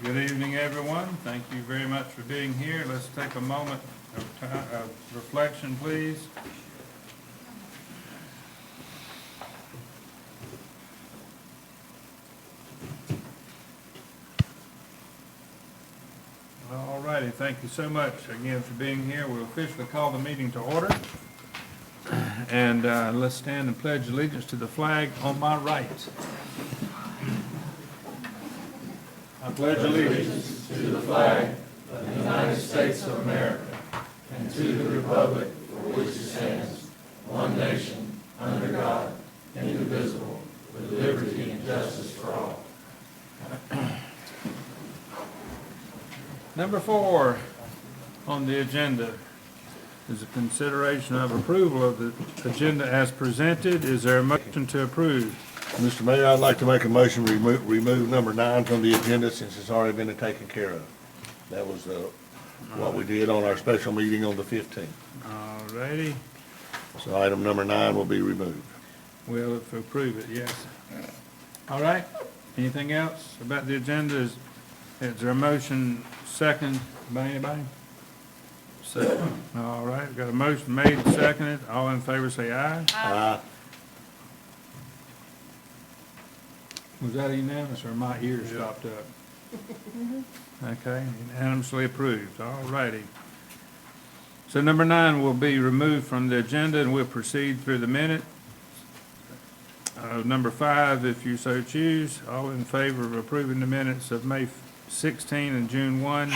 Good evening, everyone. Thank you very much for being here. Let's take a moment of reflection, please. All righty, thank you so much again for being here. We'll officially call the meeting to order. And let's stand and pledge allegiance to the flag on my right. I pledge allegiance to the flag of the United States of America and to the republic for which it stands, one nation, under God, indivisible, with liberty and justice for all. Number 4 on the agenda is a consideration of approval of the agenda as presented. Is there a motion to approve? Mr. Mayor, I'd like to make a motion to remove number 9 from the agenda since it's already been taken care of. That was what we did on our special meeting on the 15th. All righty. So item number 9 will be removed. We'll approve it, yes. All right. Anything else about the agenda? Is there a motion second by anybody? Second. All right, got a motion made and seconded. All in favor say aye. Aye. Was that unanimous or my ears stopped up? Okay, unanimously approved. All righty. So number 9 will be removed from the agenda and we'll proceed through the minute. Number 5, if you so choose. All in favor of approving the minutes of May 16 and June 1?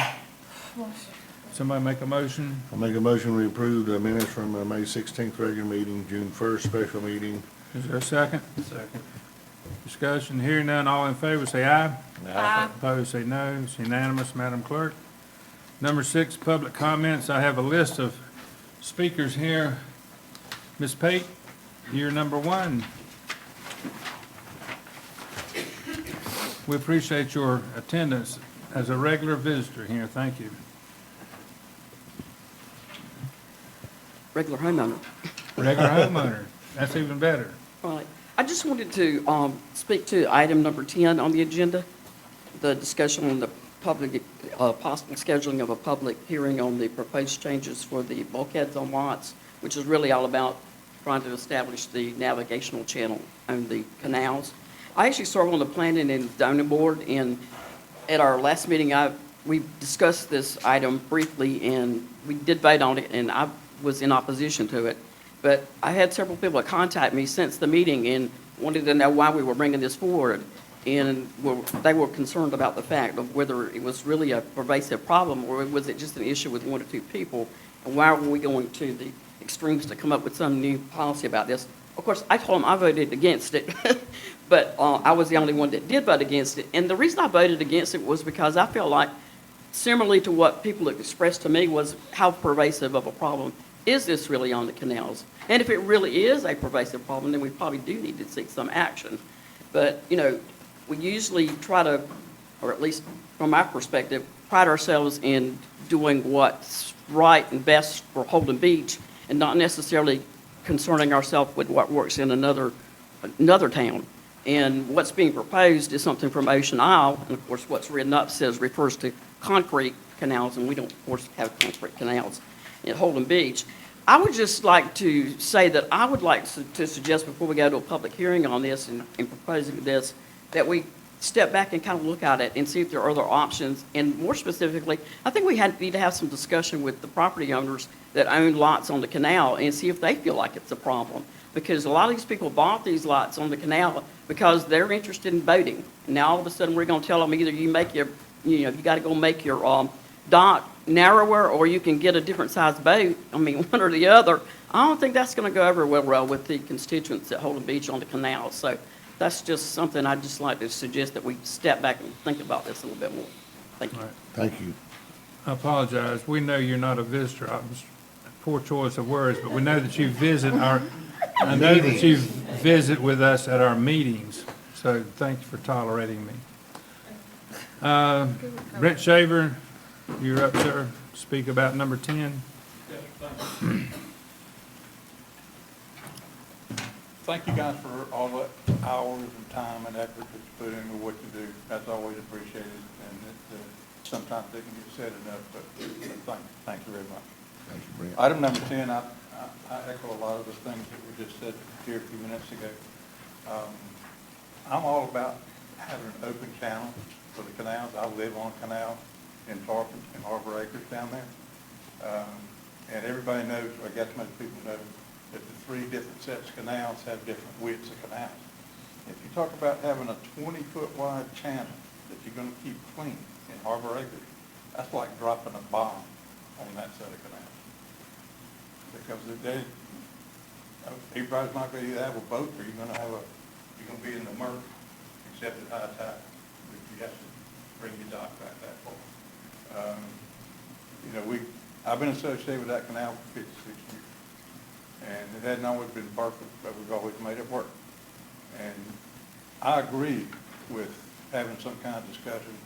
Somebody make a motion? I'll make a motion to approve the minutes from the May 16th regular meeting, June 1st special meeting. Is there a second? Second. Discussion, hearing none, all in favor say aye. Aye. Opposed say no. It's unanimous, Madam Clerk. Number 6, public comments. I have a list of speakers here. Ms. Pate, you're number 1. We appreciate your attendance as a regular visitor here. Thank you. Regular homeowner. Regular homeowner. That's even better. Right. I just wanted to speak to item number 10 on the agenda, the discussion on the public, possible scheduling of a public hearing on the proposed changes for the bulkheads on lots, which is really all about trying to establish the navigational channel on the canals. I actually serve on the Planning and Zoning Board, and at our last meeting, we discussed this item briefly, and we did vote on it, and I was in opposition to it. But I had several people contact me since the meeting and wanted to know why we were bringing this forward. And they were concerned about the fact of whether it was really a pervasive problem or was it just an issue with 1 or 2 people. And why were we going to the extremes to come up with some new policy about this? Of course, I told them I voted against it, but I was the only one that did vote against it. And the reason I voted against it was because I felt like, similarly to what people expressed to me, was how pervasive of a problem is this really on the canals? And if it really is a pervasive problem, then we probably do need to seek some action. But, you know, we usually try to, or at least from my perspective, pride ourselves in doing what's right and best for Holden Beach and not necessarily concerning ourselves with what works in another town. And what's being proposed is something from Ocean Isle, and of course what's written up refers to concrete canals, and we don't, of course, have concrete canals at Holden Beach. I would just like to say that I would like to suggest before we go to a public hearing on this and proposing this, that we step back and kind of look at it and see if there are other options. And more specifically, I think we need to have some discussion with the property owners that own lots on the canal and see if they feel like it's a problem. Because a lot of these people bought these lots on the canal because they're interested in boating. And now all of a sudden we're going to tell them either you make your, you got to go make your dock narrower or you can get a different size boat. I mean, one or the other. I don't think that's going to go over well with the constituents at Holden Beach on the canal. So that's just something I'd just like to suggest that we step back and think about this a little bit more. Thank you. Right. Thank you. I apologize. We know you're not a visitor. Poor choice of words, but we know that you visit with us at our meetings. So thank you for tolerating me. Brent Shaver, you're up, sir. Speak about number 10. Thank you guys for all the hours and time and effort that you put into what you do. That's always appreciated, and sometimes didn't get said enough, but thank you very much. Thank you, Brent. Item number 10, I echo a lot of the things that were just said here a few minutes ago. I'm all about having an open channel for the canals. I live on a canal in Tarpon, in Harbor Acres down there. And everybody knows, or I guess most people know, that the 3 different sets of canals have different widths of canals. If you talk about having a 20-foot wide channel that you're going to keep clean in Harbor Acres, that's like dropping a bomb on that set of canals. Because everybody's not going to either have a boat or you're going to be in the murk, except at high tide. But you have to bring your dock back that far. I've been associated with that canal for 56 years. And it hadn't always been perfect, but we've always made it work. And I agree with having some kind of discussion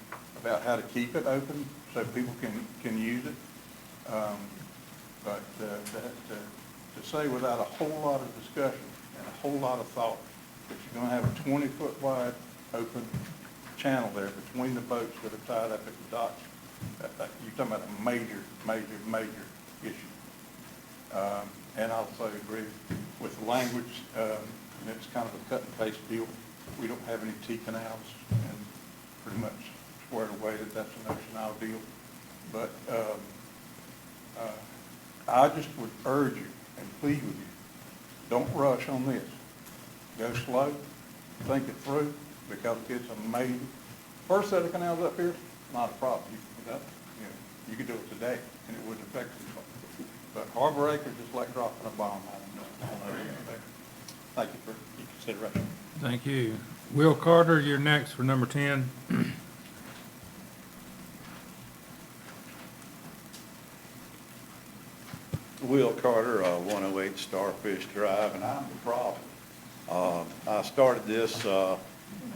about how to keep it open so people can use it. But to say without a whole lot of discussion and a whole lot of thought that you're going to have a 20-foot wide open channel there between the boats that are tied up at the docks, you're talking about a major issue. And I also agree with the language, and it's kind of a cut and paste deal. We don't have any T canals, and pretty much squared away that that's an ocean deal. But I just would urge you and plead with you, don't rush on this. Go slow, think it through, because it's amazing. First set of canals up here, not a problem. You could do it today, and it wouldn't affect you. But Harbor Acres is like dropping a bomb on everything. Thank you for your consideration. Thank you. Will Carter, you're next for number 10. Will Carter, 108 Starfish Drive, and I'm the problem. I started this, I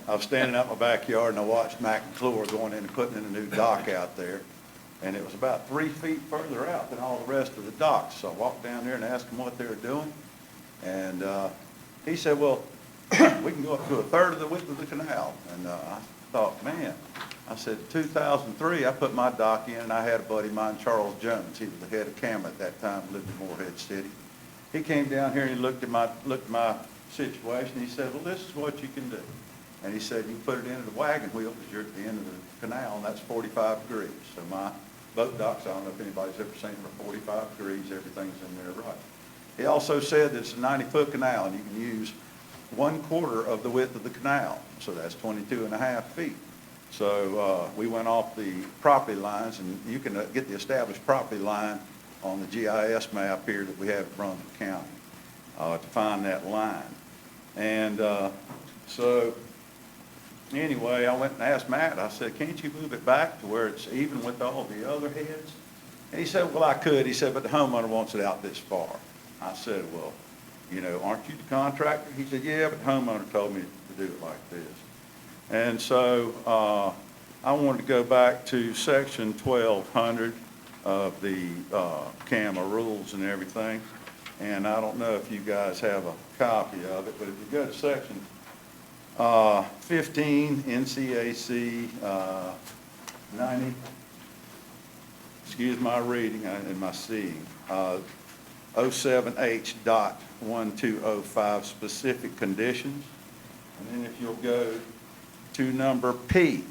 was standing out in my backyard and I watched Mac and Clore going in and putting in a new dock out there. And it was about 3 feet further out than all the rest of the docks. So I walked down there and asked him what they were doing. And he said, well, we can go up to a third of the width of the canal. And I thought, man, I said, in 2003, I put my dock in, and I had a buddy of mine, Charles Jones. He was the head of CAMA at that time, lived in Morehead City. He came down here and he looked at my situation. He said, well, this is what you can do. And he said, you can put it into the wagon wheel because you're at the end of the canal, and that's 45 degrees. So my boat docks, I don't know if anybody's ever seen them, are 45 degrees. Everything's in there right. He also said that it's a 90-foot canal, and you can use 1/4 of the width of the canal. So that's 22.5 feet. So we went off the property lines, and you can get the established property line on the GIS map here that we have in Brunswick County to find that line. And so anyway, I went and asked Matt, I said, can't you move it back to where it's even with all the other heads? And he said, well, I could. He said, but the homeowner wants it out this far. I said, well, aren't you the contractor? He said, yeah, but the homeowner told me to do it like this. And so I wanted to go back to section 1200 of the CAMA rules and everything. And I don't know if you guys have a copy of it, but if you go to section 15 NCAC 90, excuse my reading and my seeing, 07H.1205 specific conditions. And then if you'll go to number P.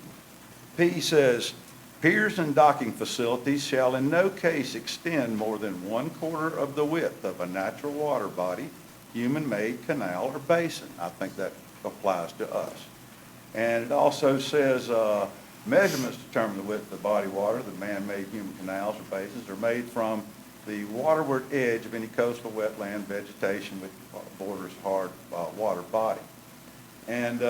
P says, piers and docking facilities shall in no case extend more than 1/4 of the width of a natural water body, human-made canal or basin. I think that applies to us. And it also says measurements determine the width of the body water. The man-made human canals or basins are made from the waterward edge of any coastal wetland vegetation which borders hard water body. And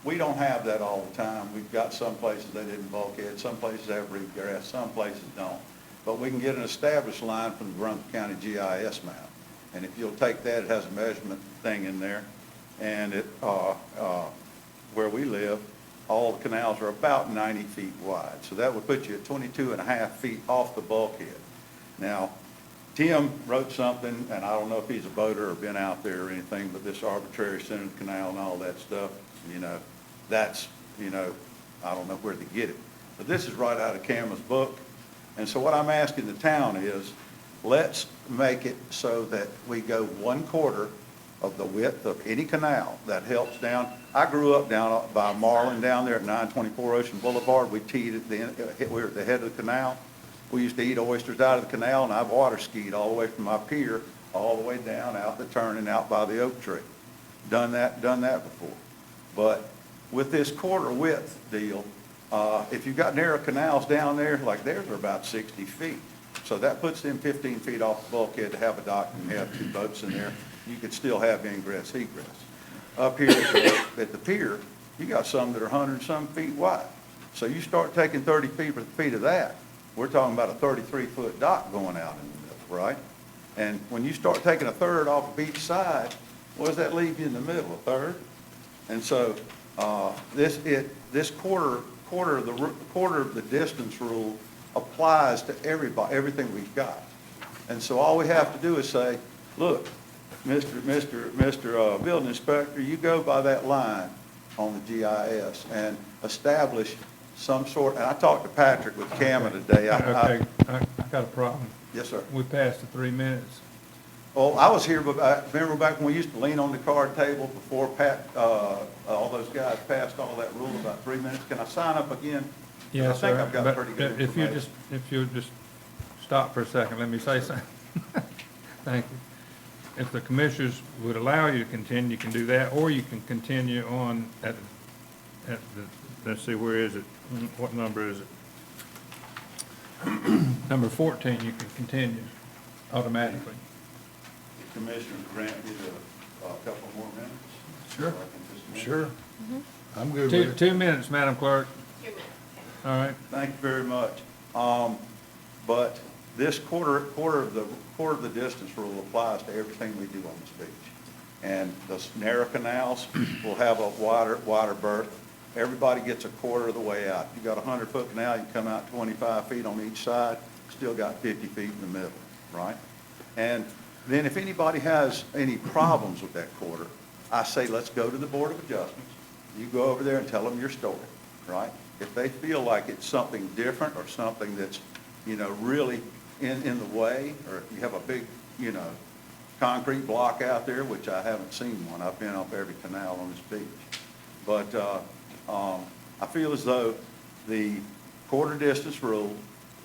we don't have that all the time. We've got some places they didn't bulkhead, some places have reed grass, some places don't. But we can get an established line from the Brunswick County GIS map. And if you'll take that, it has a measurement thing in there. And it, where we live, all the canals are about 90 feet wide. So that would put you at 22.5 feet off the bulkhead. Now, Tim wrote something, and I don't know if he's a boater or been out there or anything, but this arbitrary center of the canal and all that stuff, that's, I don't know where to get it. but this is right out of Cameron's book. And so what I'm asking the town is, let's make it so that we go 1/4 of the width of any canal that helps down. I grew up down by Marlin down there at 924 Ocean Boulevard. We teed at we were at the head of the canal. We used to eat oysters out of the canal, and I've water skied all the way from my pier all the way down out the turning out by the oak tree. Done that before. But with this 1/4 width deal, if you've got narrow canals down there, like theirs are about 60 feet. So that puts them 15 feet off the bulkhead to have a dock and have 2 boats in there. You could still have ingress, egress. Up here at the pier, you got some that are 100 and some feet wide. So you start taking 30 feet of that, we're talking about a 33-foot dock going out in the middle, right? And when you start taking a third off of each side, what does that leave you in the middle, a third? And so this quarter of the distance rule applies to everybody, everything we've got. And so all we have to do is say, look, Mr. Building Inspector, you go by that line on the GIS and establish some sort, and I talked to Patrick with Cameron today. Okay, I got a problem. Yes, sir. We passed the 3 minutes. Well, I was here, but remember back when we used to lean on the card table before all those guys passed all that rule about 3 minutes? Can I sign up again? Yes, sir. I think I've got But pretty good if you information. if you just stop for a second, let me say something. Thank you. If the commissioners would allow you to continue, you can do that, or you can continue on at the, let's see, where is it? What number is it? Number 14, you can continue automatically. The commissioner grant you a couple more minutes? Sure. So I can just- Sure. I'm good with it. 2 minutes, Madam Clerk. 2 minutes. All right. Thank you very much. But this quarter of the distance rule applies to everything we do on this beach. And the narrow canals will have a wider berth. Everybody gets a quarter of the way out. You got a 100-foot canal, you come out 25 feet on each side, still got 50 feet in the middle, right? And then if anybody has any problems with that quarter, I say, let's go to the Board of Adjustments. You go over there and tell them your story, right? If they feel like it's something different or something that's, really in the way, or if you have a big, concrete block out there, which I haven't seen one. I've been up every canal on this beach. But I feel as though the quarter distance rule,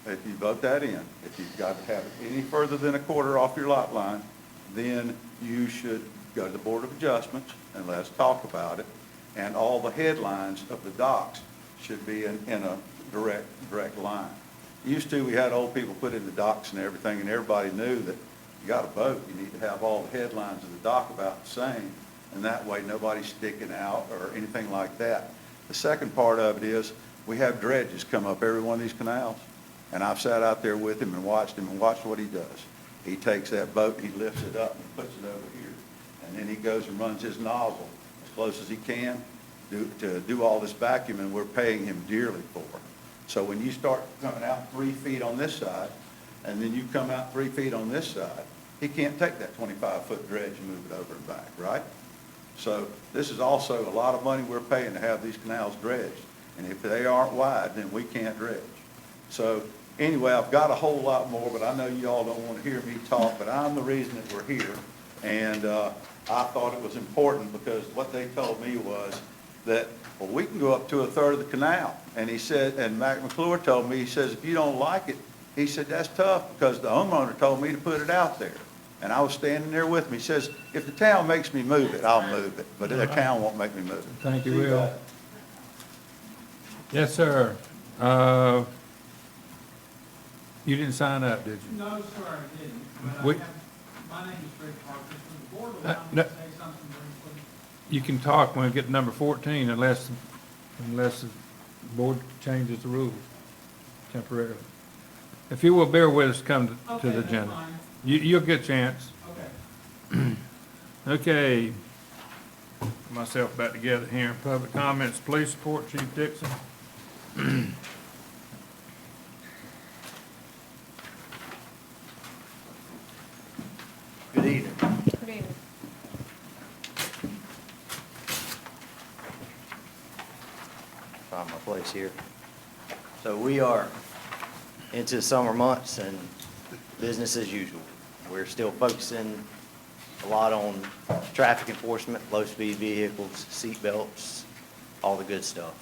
if you vote that in, if you've got to have it any further than a quarter off your lot line, then you should go to the Board of Adjustments and let's talk about it. And all the headlines of the docks should be in a direct line. Used to, we had old people put in the docks and everything, and everybody knew that you got a boat, you need to have all the headlines of the dock about the same, and that way nobody's sticking out or anything like that. The second part of it is we have dredges come up every one of these canals, and I've sat out there with him and watched what he does. He takes that boat, he lifts it up and puts it over here, and then he goes and runs his nozzle as close as he can to do all this vacuuming we're paying him dearly for. So when you start coming out 3 feet on this side, and then you come out 3 feet on this side, he can't take that 25-foot dredge and move it over and back, right? So this is also a lot of money we're paying to have these canals dredged. And if they aren't wide, then we can't dredge. So anyway, I've got a whole lot more, but I know you all don't want to hear me talk, but I'm the reason that we're here. And I thought it was important because what they told me was that, well, we can go up to a third of the canal. And he said, and Mac McClure told me, he says, if you don't like it, he said, that's tough because the homeowner told me to put it out there. And I was standing there with him. He says, if the town makes me move it, I'll move it. But the town won't make me move it. Thank you, See Will. that? Yes, sir. You didn't sign up, did you? No, sir, I didn't. But We- my name is Rick Parker. From the board, allow me no. to say something briefly. You can talk when we get to number 14 unless the board changes the rules temporarily. If you will bear with us, come to Okay, the that's agenda. fine. You'll get a chance. Okay. Okay. Put myself back together here. Public comments, police report, Chief Dixon. Good evening. Good evening. Find my place here. So we are into the summer months and business as usual. We're still focusing a lot on traffic enforcement, low-speed vehicles, seat belts, all the good stuff.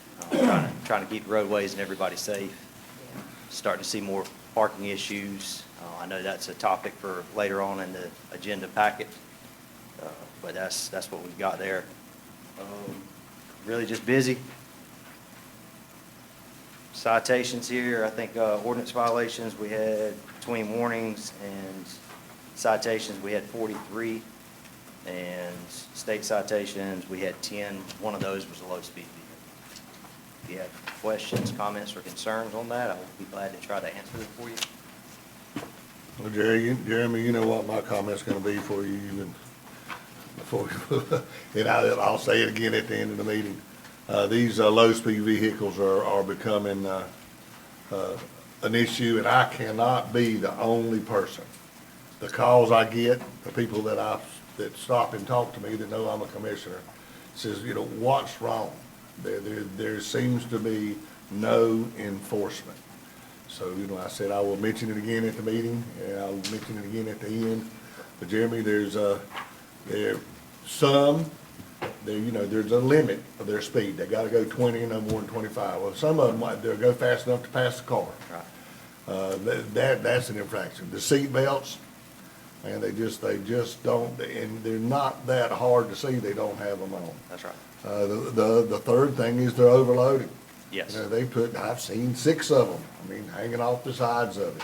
Trying to keep roadways and everybody safe. Starting to see more parking issues. I know that's a topic for later on in the agenda packet, but that's what we've got there. Really just busy. Citations here, I think ordinance violations, we had between warnings and citations, we had 43. And state citations, we had 10. One of those was a low-speed vehicle. If you have questions, comments, or concerns on that, I would be glad to try to answer them for you. Well, Jeremy, you know what my comment's gonna be for you even before, and I'll say it again at the end of the meeting. These low-speed vehicles are becoming an issue, and I cannot be the only person. The calls I get, the people that stop and talk to me that know I'm a commissioner, says, you know, what's wrong? There seems to be no enforcement. So, you know, I said I will mention it again at the meeting, and I'll mention it again at the end. But Jeremy, there's a limit of their speed. They gotta go 20 and no more than 25. Well, some of them, they'll go fast enough to pass the car. Right. That's an infraction. The seat belts, and they just don't, and they're not that hard to see, they don't have them on. That's right. The third thing is they're overloaded. Yes. You know, I've seen 6 of them, I mean, hanging off the sides of it.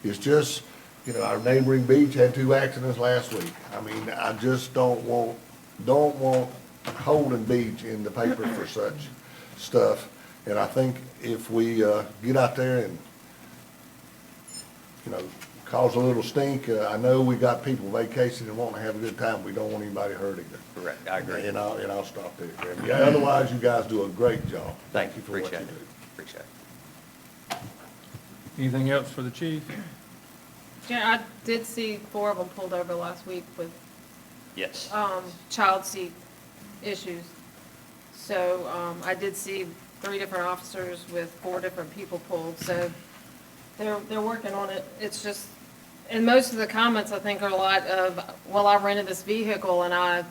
It's just, you know, our neighboring beach had 2 accidents last week. I mean, I just don't want Holden Beach in the paper for such stuff. And I think if we, get out there and, you know, cause a little stink, I know we got people vacationing and wanting to have a good time. We don't want anybody hurt either. Correct, I agree. And I'll stop there, Jeremy. Yeah, otherwise, you guys do a great job. Thank you, For what appreciate you it. do. Appreciate it. Anything else for the chief? Yeah, I did see 4 of them pulled over last week with Yes. child seat issues. So I did see 3 different officers with 4 different people pulled. So they're working on it. It's just, and most of the comments I think are a lot of, well, I rented this vehicle and I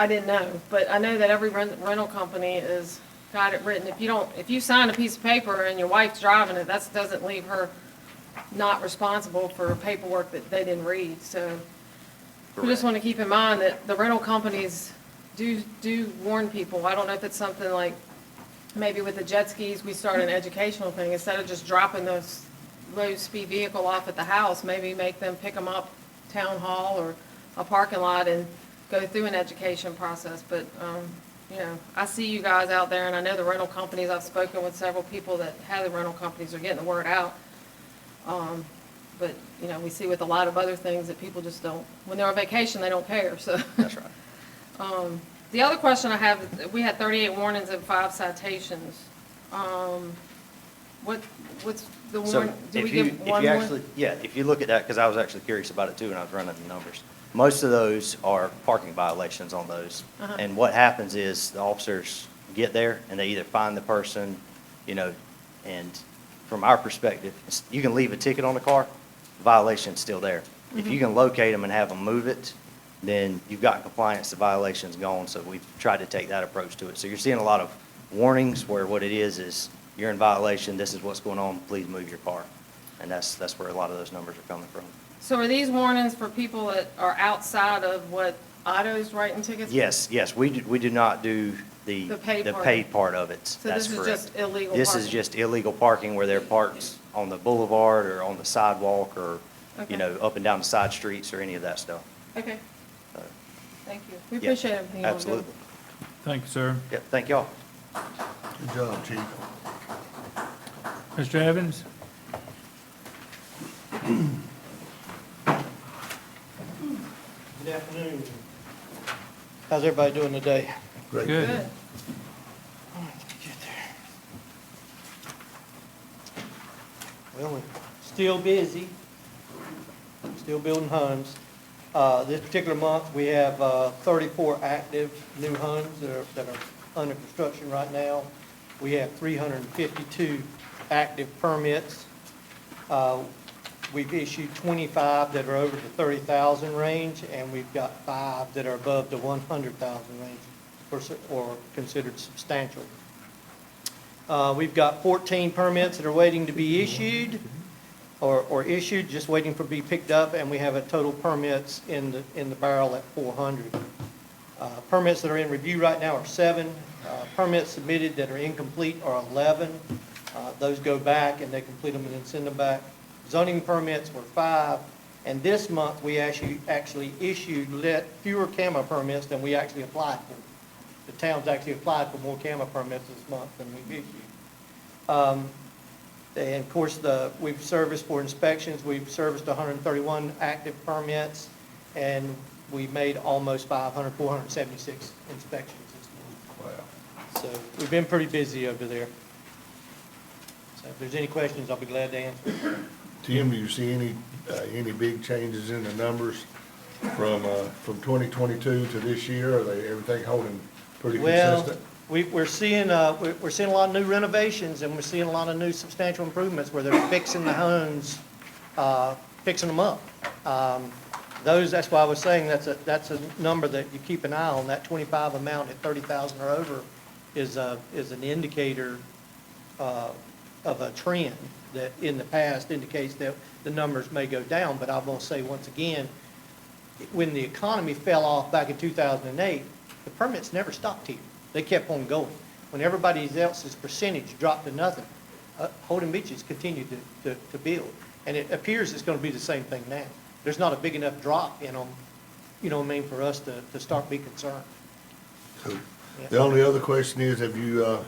didn't know, but I know that every rental company is got it written. If you sign a piece of paper and your wife's driving it, that doesn't leave her not responsible for paperwork that they didn't read. So we just want to keep in mind that the rental companies do warn people. I don't know if it's something like, maybe with the jet skis, we start an educational thing. Instead of just dropping those low-speed vehicle off at the house, maybe make them pick them up town hall or a parking lot and go through an education process. But, you know, I see you guys out there, and I know the rental companies, I've spoken with several people that have the rental companies are getting the word out. But, you know, we see with a lot of other things that people just don't, when they're on vacation, they don't care, so. That's right. The other question I have, is we had 38 warnings and 5 citations. What's the So warning, do we if you, give if one you more? actually, yeah, if you look at that, because I was actually curious about it too, and I was running the numbers. Most of those are parking violations on those. Uh-huh. And what happens is the officers get there and they either find the person, you know, and from our perspective, you can leave a ticket on the car, the violation's still there. If you can locate them and have them move it, then you've got compliance, the violation's gone, so we've tried to take that approach to it. So you're seeing a lot of warnings where what it is you're in violation, this is what's going on, please move your car. And that's where a lot of those numbers are coming from. So are these warnings for people that are outside of what Otto's writing tickets? for? Yes, we do not do the The paid part. paid part of it. So That's this is correct. just illegal This is parking? just illegal parking where they're parked on the boulevard or on the sidewalk or, Okay. you know, up and down the side streets or any of that stuff. Okay, thank you. We Yeah, appreciate everything you're doing. Absolutely. Thank you, sir. Yep, thank y'all. Good job, Chief. Mr. Evans? Good afternoon. How's everybody doing today? Great. Good. Good. All right, let me get there. Well, we're still busy, still building homes. This particular month, we have 34 active new homes that are under construction right now. we have 352 active permits. We've issued 25 that are over the 30,000 range, and we've got 5 that are above the 100,000 range or considered substantial. We've got 14 permits that are waiting to be issued or issued, just waiting for be picked up, and we have a total permits in the barrel at 400. Permits that are in review right now are 7. Permits submitted that are incomplete are 11. Those go back and they complete them and then send them back. Zoning permits were 5, and this month we actually issued fewer CAMA permits than we actually applied for. The town's actually applied for more CAMA permits this month than we've issued. And of course, we've serviced for inspections, we've serviced 131 active permits, and we made almost 476 inspections this month. Wow. So we've been pretty busy over there. So if there's any questions, I'll be glad to answer. Tim, do you see any big changes in the numbers from 2022 to this year? Are they, everything holding pretty consistent? Well, we're seeing a lot of new renovations, and we're seeing a lot of new substantial improvements where they're fixing the homes, fixing them up. That's why I was saying that's a number that you keep an eye on. That 25 amount at 30,000 or over is an indicator of a trend that in the past indicates that the numbers may go down. But I will say once again, when the economy fell off back in 2008, the permits never stopped here. They kept on going. When everybody else's percentage dropped to nothing, Holden Beaches continued to build. And it appears it's going to be the same thing now. There's not a big enough drop in them, you know what I mean, for us to start being concerned. Cool. Yeah. The only other question is, have you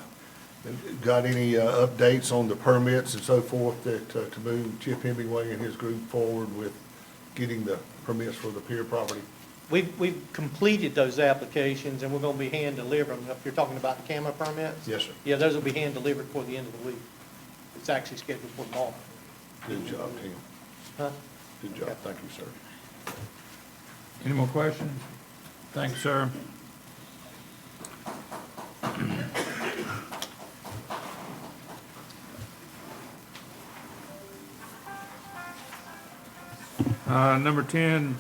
got any updates on the permits and so forth that to move Chip Hemingway and his group forward with getting the permits for the pier property? We've completed those applications, and we're going to be hand delivering them. If you're talking about the CAMA permits? Yes, sir. Yeah, those will be hand delivered before the end of the week. It's actually scheduled for tomorrow. Good job, Tim. Huh? Good job. Thank you, sir. Any more questions? Thank you, sir. Number 10.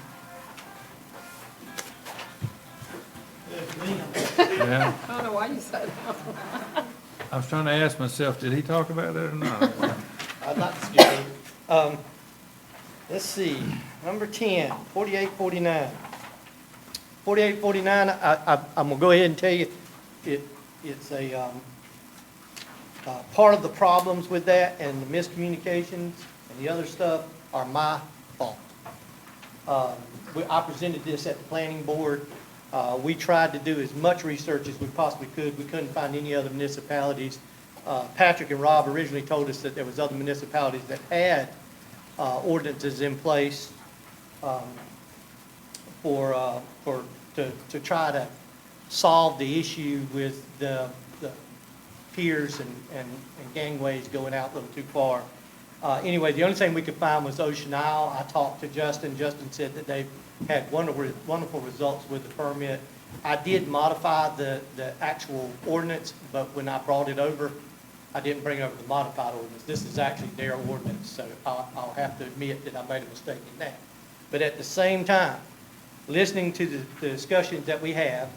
Yeah, I don't know why you said that. I was trying to ask myself, did he talk about that or not? I'd like to skip it. Let's see, number 10, 4849. 4849, I'm gonna go ahead and tell you, it's a, part of the problems with that and the miscommunications and the other stuff are my fault. I presented this at the planning board. We tried to do as much research as we possibly could. We couldn't find any other municipalities. Patrick and Rob originally told us that there was other municipalities that had ordinances in place to try to solve the issue with the piers and gangways going out a little too far. Anyway, the only thing we could find was Ocean Isle. I talked to Justin. Justin said that they've had wonderful results with the permit. I did modify the actual ordinance, but when I brought it over, I didn't bring over the modified ordinance. This is actually their ordinance, so I'll have to admit that I made a mistake in that. But at the same time, listening to the discussions that we have,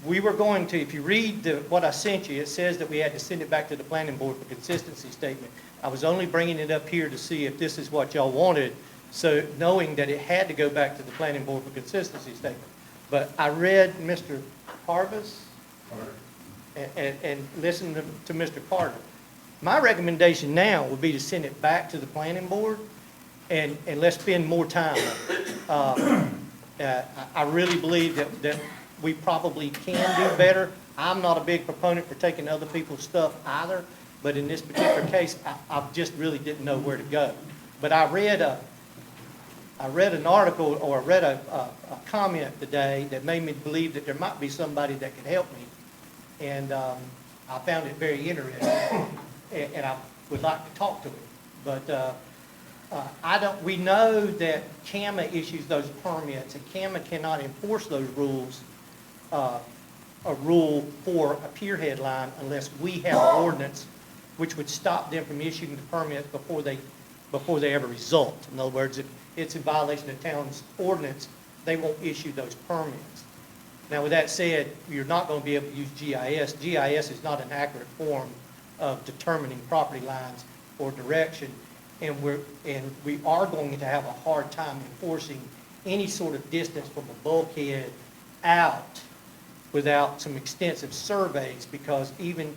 we were going to, if you read what I sent you, it says that we had to send it back to the planning board for consistency statement. I was only bringing it up here to see if this is what y'all wanted, so knowing that it had to go back to the planning board for consistency statement. But I read Mr. Parvis and listened to Mr. Carter. My recommendation now would be to send it back to the planning board and let's spend more time on it. I really believe that we probably can do better. I'm not a big proponent for taking other people's stuff either, but in this particular case, I just really didn't know where to go. But I read an article or I read a comment today that made me believe that there might be somebody that could help me. And I found it very interesting, and I would like to talk to him. But we know that CAMA issues those permits, and CAMA cannot enforce those rules a rule for a pier head line unless we have an ordinance which would stop them from issuing the permits before they ever result. In other words, if it's in violation of town's ordinance, they won't issue those permits. Now, with that said, you're not going to be able to use GIS. GIS is not an accurate form of determining property lines or direction, and we are going to have a hard time enforcing any sort of distance from a bulkhead out without some extensive surveys, because even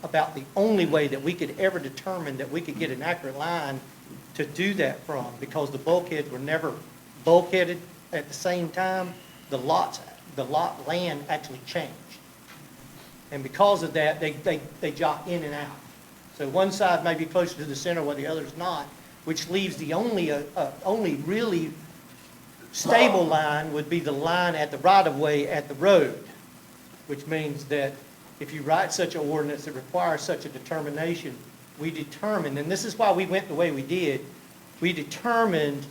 about the only way that we could ever determine that we could get an accurate line to do that from, because the bulkheads were never bulkheaded at the same time, the lot land actually changed. And because of that, they jot in and out. So one side may be closer to the center while the other's not, which leaves the only really stable line would be the line at the right-of-way at the road, which means that if you write such an ordinance that requires such a determination, we determined, and this is why we went the way we did, we determined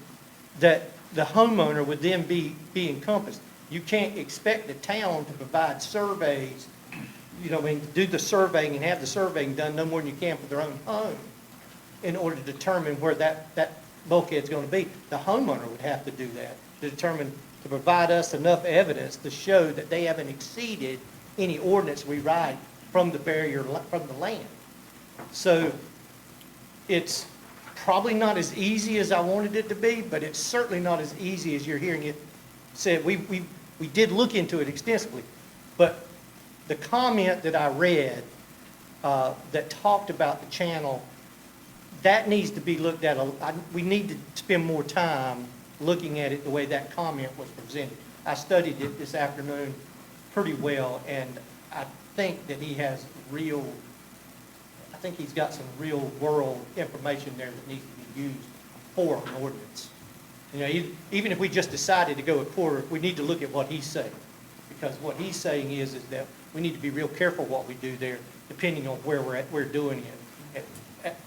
that the homeowner would then be encompassed. You can't expect the town to provide surveys, do the surveying and have the surveying done no more than you can for their own home in order to determine where that bulkhead's going to be. The homeowner would have to do that to provide us enough evidence to show that they haven't exceeded any ordinance we write from the barrier, from the land. So it's probably not as easy as I wanted it to be, but it's certainly not as easy as you're hearing it said. We did look into it extensively, but the comment that I read that talked about the channel, that needs to be looked at. We need to spend more time looking at it the way that comment was presented. I studied it this afternoon pretty well, and I think that he's got some real world information there that needs to be used for an ordinance. Even if we just decided to go a quarter, we need to look at what he's saying, because what he's saying is that we need to be real careful what we do there, depending on where we're doing it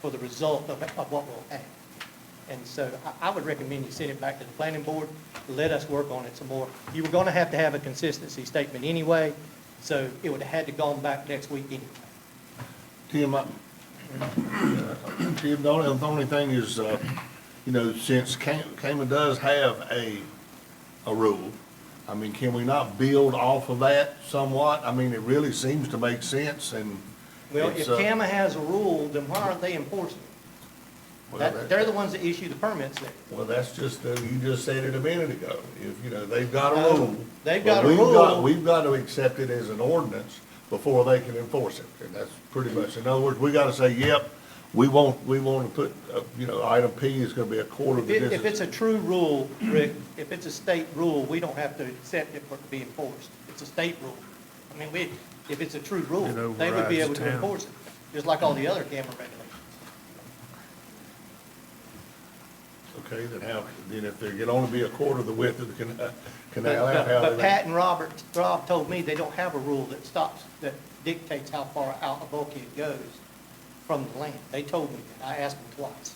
for the result of what we'll have. And so I would recommend you send it back to the planning board, let us work on it some more. You were going to have a consistency statement anyway, so it would have had to gone back next week anyway. Tim, the only thing is, since Cayman does have a rule, I mean, can we not build off of that somewhat? I mean, it really seems to make sense, and well, if CAMA has a rule, then why aren't they enforcing it? They're the ones that issue the permits there. Well, that's just, you just said it a minute ago. If, they've got a rule. They've got a rule. We've got to accept it as an ordinance before they can enforce it. And that's pretty much, in other words, we got to say, yep, we want to put, item P is going to be a quarter of the distance. If it's a true rule, Rick, if it's a state rule, we don't have to accept it for it to be enforced. It's a state rule. I mean, if it's a true rule, they would be able to enforce it, just like all the other camera regulations. Okay, then if there can only be a quarter of the width of the canal, But Pat and Rob told me they don't have a rule that dictates how far out a bulkhead goes from the land. They told me that. I asked them twice.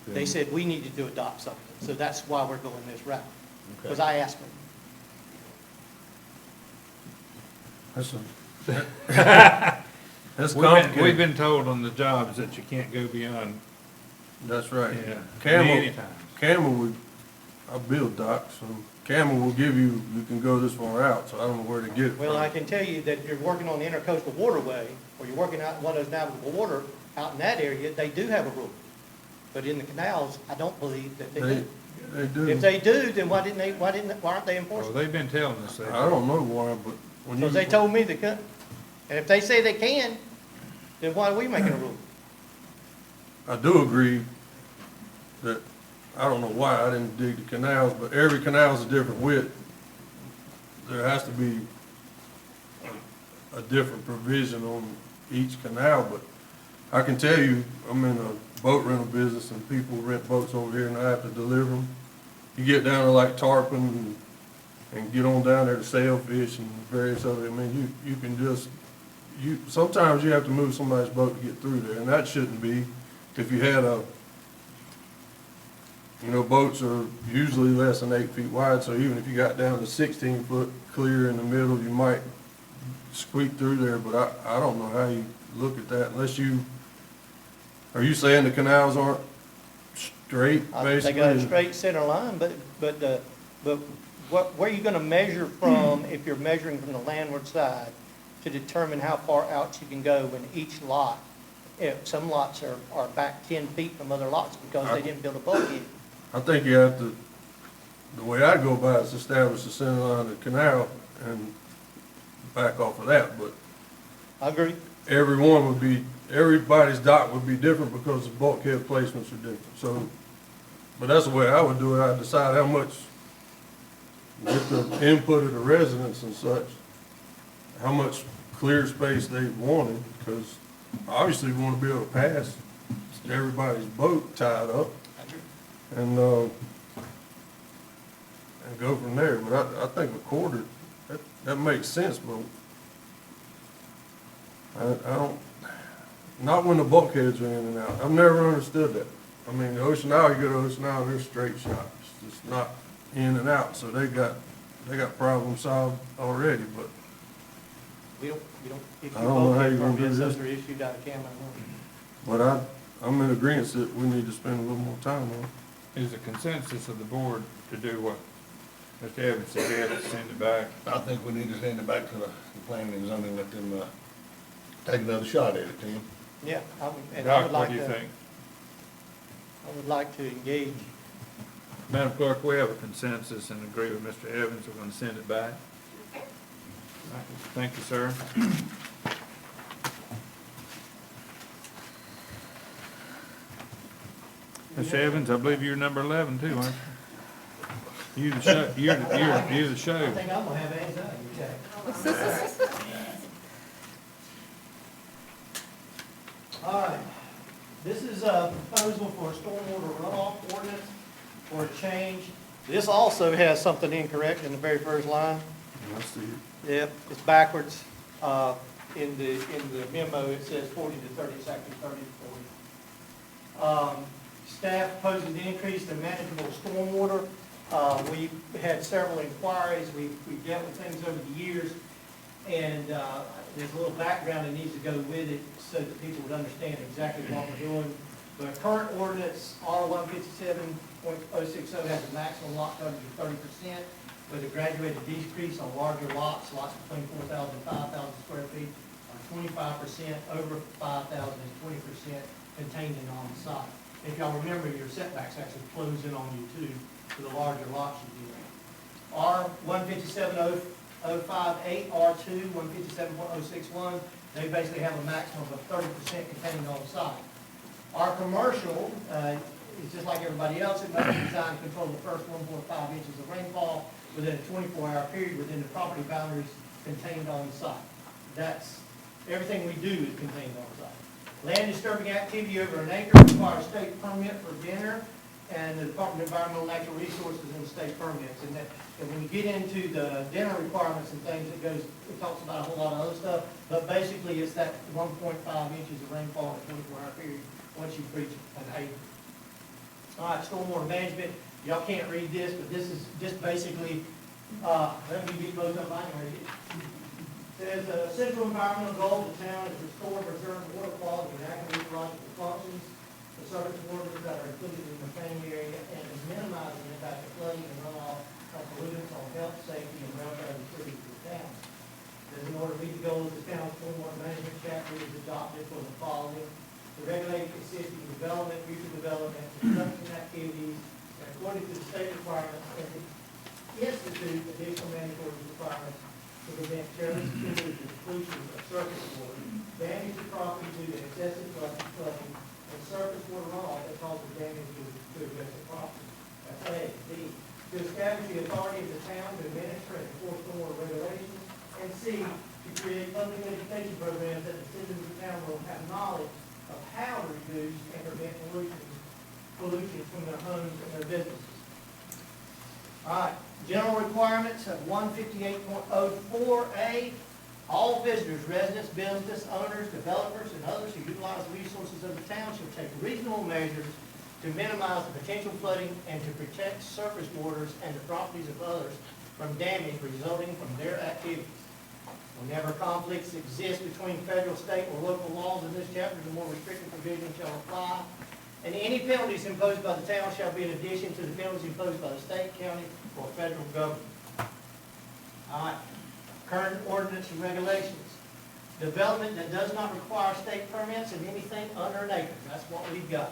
They said we needed to adopt something, so that's why we're going this route. Because I asked them. That's complicated. We've been told on the jobs that you can't go beyond. That's right. Yeah. Anytime. I build docks, so CAMA will give you can go this far out, so I don't know where to get it from. Well, I can tell you that if you're working on the intercoastal waterway, or you're working out in one of those navigable water, out in that area, they do have a rule. But in the canals, I don't believe that they do. They do. If they do, then why aren't they enforcing? Well, they've been telling us that. I don't know why, but when you. Because they told me they couldn't. And if they say they can, then why are we making a rule? I do agree that, I don't know why I didn't dig the canals, but every canal is a different width. There has to be a different provision on each canal, but I can tell you, I'm in a boat rental business and people rent boats over here and I have to deliver them. You get down to like Tarpon and get on down there to sailfish and various other, I mean, you can just, sometimes you have to move somebody's boat to get through there, and that shouldn't be. If you had boats are usually less than 8 feet wide, so even if you got down to 16-foot clear in the middle, you might squeak through there, but I don't know how you look at that unless you, are you saying the canals aren't straight, They basically? got a straight center line, but where are you gonna measure from, if you're measuring from the landward side, to determine how far out you can go in each lot? If some lots are back 10 feet from other lots because they didn't build a bulkhead. I think you have to, the way I go about it is establish the center line of the canal and back off of that, but I agree. everybody's dock would be different because the bulkhead placements are different, so, but that's the way I would do it. I'd decide how much, with the input of the residents and such, how much clear space they wanted, because obviously we want to be able to pass everybody's boat tied up and go from there. But I think a quarter, that makes sense, but I don't, not when the bulkheads are in and out. I've never understood that. I mean, the Ocean Isle, you go to Ocean Isle, they're straight shots. It's not in and out, so they got problem solved already, but We don't issue I don't know how bulkhead you're gonna do permits, this. those are issued out of Cameron. but I'm in agreement that we need to spend a little more time on it. Is the consensus of the board to do what Mr. Evans suggested, send it back? I think we need to send it back to the planning and zoning, let them, take another shot at it, Tim. Yeah, I would Doc, what like do you to, think? I would like to engage. Madam Clerk, we have a consensus and agree with Mr. Evans, we're gonna send it back. Thank you, sir. Mr. Evans, I believe you're number 11 too, aren't you? You the show, you're the show. I think I'm gonna have anxiety attack. All right, this is a proposal for a stormwater runoff ordinance for a change. This also has something incorrect in the very first line. I see it. Yep, it's backwards. In the memo, it says 40 to 30, it's actually 30 to 40. Staff proposes to increase the manageable stormwater. We had several inquiries, we've dealt with things over the years, and there's a little background that needs to go with it so that people would understand exactly what we're doing. The current ordinance, R 157.060, has a maximum lot coverage of 30%, with a graduated decrease on larger lots between 4,000 and 5,000 square feet, or 25%, over 5,000 is 20% contained and on the site. If y'all remember, your setbacks actually close in on you too, for the larger lots you do. R 157.058, R2 157.061, they basically have a maximum of 30% contained on the site. Our commercial is just like everybody else. It must be designed to control the first 1.5 inches of rainfall within a 24-hour period within the property boundaries contained on the site. That's, everything we do is contained on the site. Land disturbing activity over an acre requires state permit for dinner, and the Department of Environmental and Natural Resources and state permits. And when you get into the dinner requirements and things, it talks about a whole lot of other stuff, but basically it's that 1.5 inches of rainfall in a 24-hour period once you reach an acre. All right, stormwater management, y'all can't read this, but this is just basically, let me get close up, I can read it. It says, central environmental goal of the town is to restore and preserve water quality and active ecological functions, the surface waters that are included in the same area, and to minimize the impact of flooding and runoff of pollutants on health, safety, and welfare of the citizens of the town. As in order to meet the goals of the town's stormwater management chapter is adopted for the following: to regulate existing development, future development, construction activities, and according to the state requirements, and to institute additional mandatory requirements to prevent careless pollution of surface water, damage to property due to excessive flooding, and surface water runoff that causes damage to adjacent property. That's A. B. To establish the authority of the town to administer and enforce stormwater regulations, and C. To create public education programs that the citizens of the town will have knowledge of how to reduce and prevent pollution from their homes and their businesses. All right, general requirements of 158.04A, all visitors, residents, business owners, developers, and others who utilize the resources of the town shall take reasonable measures to minimize the potential flooding and to protect surface waters and the properties of others from damage resulting from their activities. Whenever conflicts exist between federal, state, or local laws in this chapter, the more restrictive provision shall apply. And any penalties imposed by the town shall be in addition to the penalties imposed by the state, county, or federal government. All right, current ordinance and regulations. Development that does not require state permits and anything under an acre. That's what we've got.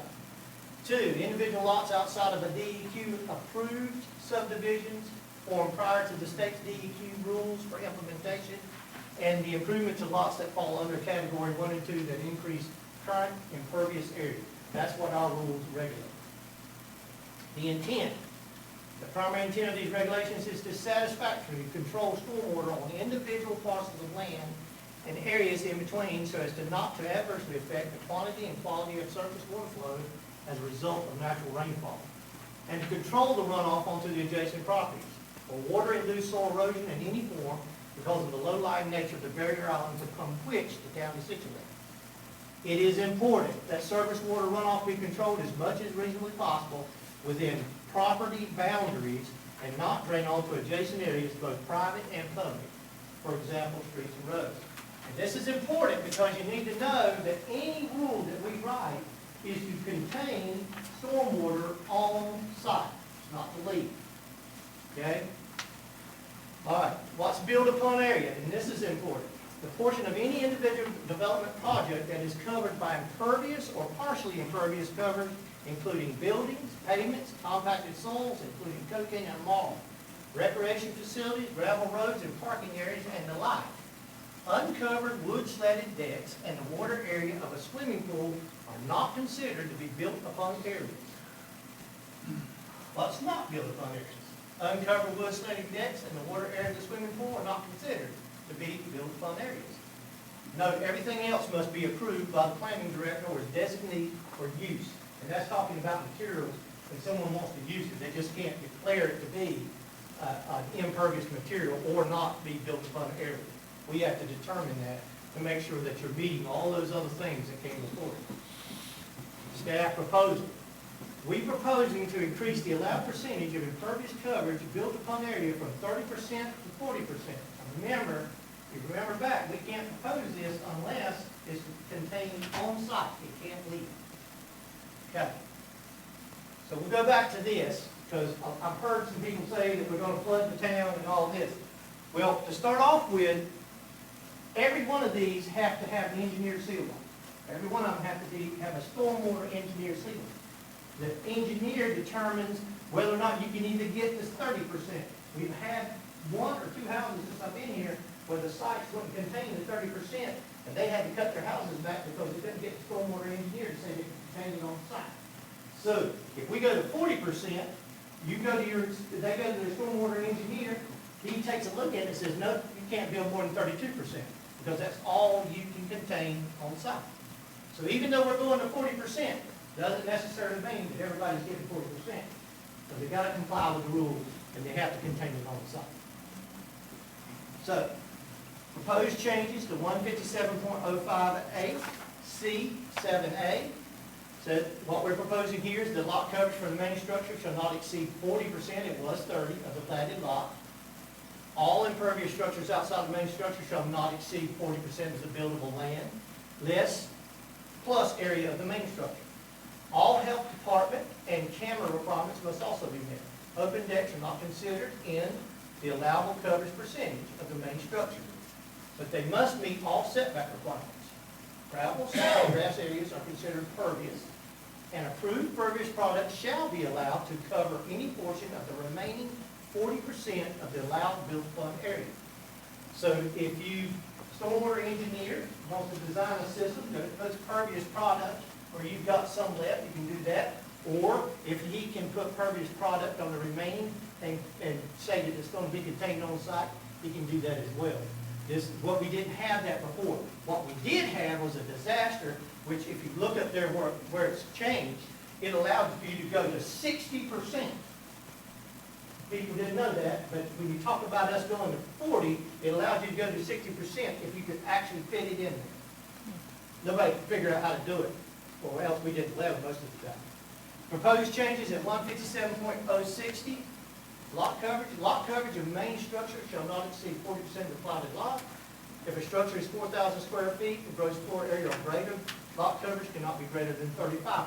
2, individual lots outside of a DEQ-approved subdivisions formed prior to the state's DEQ rules for implementation, and the improvements of lots that fall under category 1 and 2 that increase current impervious area. That's what our rules regulate. The intent. The primary intent of these regulations is to satisfactorily control stormwater on individual parts of the land and areas in between so as to not to adversely affect the quantity and quality of surface water flow as a result of natural rainfall, and to control the runoff onto the adjacent properties, or water-induced soil erosion in any form because of the low-lying nature of the barrier islands upon which the town is situated. It is important that surface water runoff be controlled as much as reasonably possible within property boundaries and not drain onto adjacent areas, both private and public, for example, streets and roads. And this is important because you need to know that any rule that we write is to contain stormwater on site, not to leave. Okay? All right, what's built upon area, and this is important. The portion of any individual development project that is covered by impervious or partially impervious coverage, including buildings, pavements, compacted soils, including cocaine and marl, recreation facilities, gravel roads, and parking areas, and the like. Uncovered wood-slatted decks and the water area of a swimming pool are not considered to be built upon areas. What's not built upon areas? Uncovered wood-slatted decks and the water area of the swimming pool are not considered to be built upon areas. Note, everything else must be approved by the planning director or his designee for use. And that's talking about materials when someone wants to use it. They just can't declare it to be an impervious material or not be built upon area. We have to determine that to make sure that you're meeting all those other things that came before it. Staff proposal. We're proposing to increase the allowed percentage of impervious coverage built upon area from 30% to 40%. Remember, if you remember back, we can't propose this unless it's contained on site. It can't leave. Okay. So we'll go back to this, because I've heard some people say that we're going to flood the town and all this. Well, to start off with, every one of these have to have an engineered seal on. Every one of them have to have a stormwater engineered seal. The engineer determines whether or not you can even get this 30%. We've had 1 or 2 houses since I've been here where the sites wouldn't contain the 30%, and they had to cut their houses back because they couldn't get the stormwater engineer to say they could contain it on site. So if we go to 40%, you go to they go to the stormwater engineer, he takes a look at it and says, no, you can't build more than 32%, because that's all you can contain on site. So even though we're going to 40%, doesn't necessarily mean that everybody's getting 40%. So they've got to comply with the rules, and they have to contain it on the site. So, proposed changes to 157.05A, C, 7A. So what we're proposing here is the lot coverage for the main structure shall not exceed 40%, it was 30 of the platted lot. All impervious structures outside the main structure shall not exceed 40% of the buildable land, less plus area of the main structure. All health department and camera requirements must also be met. Open decks are not considered in the allowable coverage percentage of the main structure, but they must meet all setback requirements. Gravel, sand, grass areas are considered pervious, and approved pervious products shall be allowed to cover any portion of the remaining 40% of the allowed built-upon area. So if you, stormwater engineer, wants to design a system that puts pervious product, or you've got some left, you can do that. Or if he can put pervious product on the remaining and say that it's going to be contained on site, he can do that as well. What we didn't have that before. What we did have was a disaster, which if you look up there where it's changed, it allowed for you to go to 60%. People didn't know that, but when you talk about us going to 40, it allows you to go to 60% if you could actually fit it in there. Nobody could figure out how to do it, or else we did 11 most of the time. Proposed changes at 157.060. Lot coverage of main structure shall not exceed 40% of the plotted lot. If a structure is 4,000 square feet, the gross floor area or greater, lot coverage cannot be greater than 35%.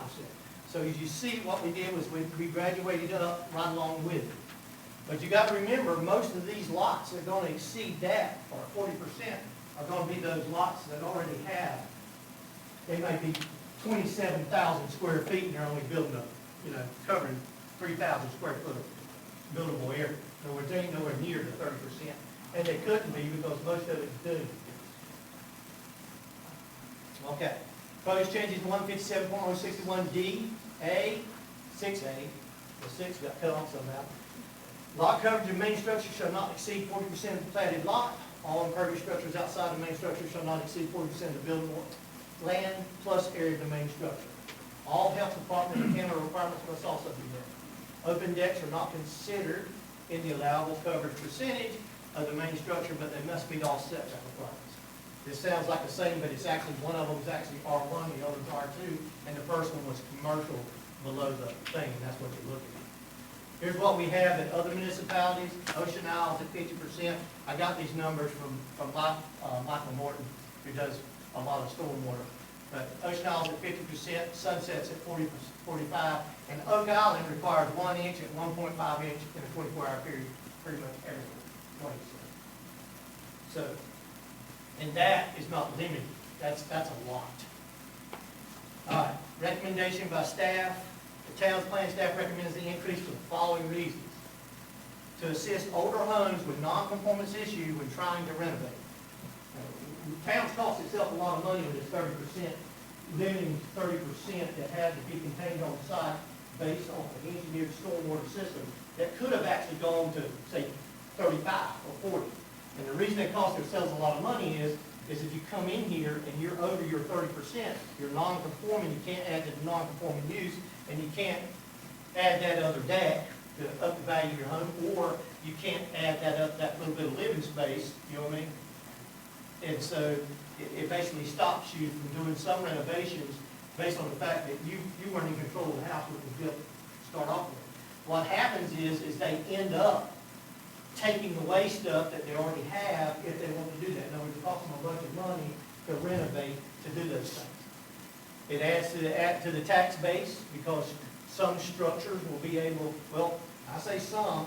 So as you see, what we did was we graduated up right along with it. But you gotta remember, most of these lots that are gonna exceed that, or 40%, are gonna be those lots that already have, they may be 27,000 square feet and they're only building covering 3,000 square foot of buildable area. In other words, they ain't nowhere near the 30%. And they couldn't be because most of it is doing. Okay. Proposed changes 157.061D, A, 6A, the 6 got cut off somehow. Lot coverage of main structure shall not exceed 40% of the platted lot. All impervious structures outside the main structure shall not exceed 40% of the buildable land plus area of the main structure. All health department and kennel requirements must also be met. Open decks are not considered in the allowable coverage percentage of the main structure, but they must meet all setback requirements. This sounds like the same, but it's actually, one of them is actually R1, the other's R2, and the first one was commercial below the thing, and that's what you're looking at. Here's what we have in other municipalities. Ocean Isles at 50%. I got these numbers from Michael Morton, who does a lot of stormwater. But Ocean Isles at 50%, Sunset's at 45, and Oak Island requires 1 inch at 1.5 inch in a 24-hour period, pretty much everywhere, 20%. So, and that is not limited. That's a lot. All right, recommendation by staff. The town's plan staff recommends the increase for the following reasons. To assist older homes with non-conformance issue when trying to renovate. The town's cost itself a lot of money with this 30%, limiting 30% that had to be contained on site based on an engineered stormwater system that could have actually gone to, say, 35 or 40. And the reason it costs ourselves a lot of money is if you come in here and you're over your 30%, you're non-conforming, you can't add to the non-conforming use, and you can't add that other deck to up the value of your home, or you can't add that little bit of living space, you know what I mean? And so it basically stops you from doing some renovations based on the fact that you weren't in control of the house when it was built to start off with. What happens is they end up taking away stuff that they already have if they want to do that. In other words, it costs them a bunch of money to renovate to do those things. It adds to the tax base because some structures will be able, well, I say some.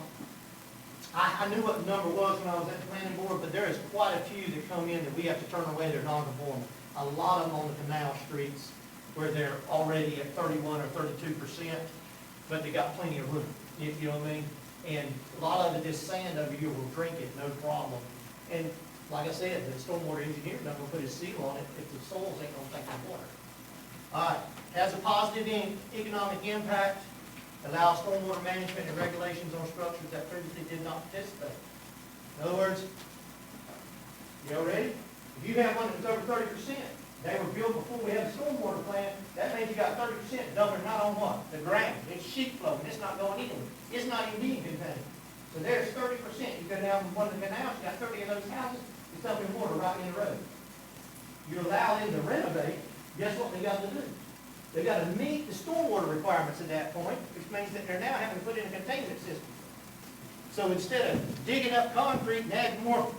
I knew what the number was when I was at the planning board, but there is quite a few that come in that we have to turn away. They're non-conforming. A lot of them on the canal streets where they're already at 31 or 32%, but they got plenty of room. You know what I mean? And a lot of it, this sand over here will drink it, no problem. And like I said, the stormwater engineer not gonna put his seal on it if the soils ain't gonna take the water. All right, has a positive economic impact, allows stormwater management and regulations on structures that previously did not participate. In other words, you all ready? If you have one that's over 30%, they were built before we had the stormwater plan, that means you got 30% dumping right on what? The ground. It's sheet flowing, it's not going anywhere. It's not even being contained. So there's 30%. You go down one of the canals, you got 30 of those houses, it's dumping water right in the road. You allow them to renovate, guess what they got to do? They got to meet the stormwater requirements at that point, which means that they're now having to put in a containment system. So instead of digging up concrete and adding more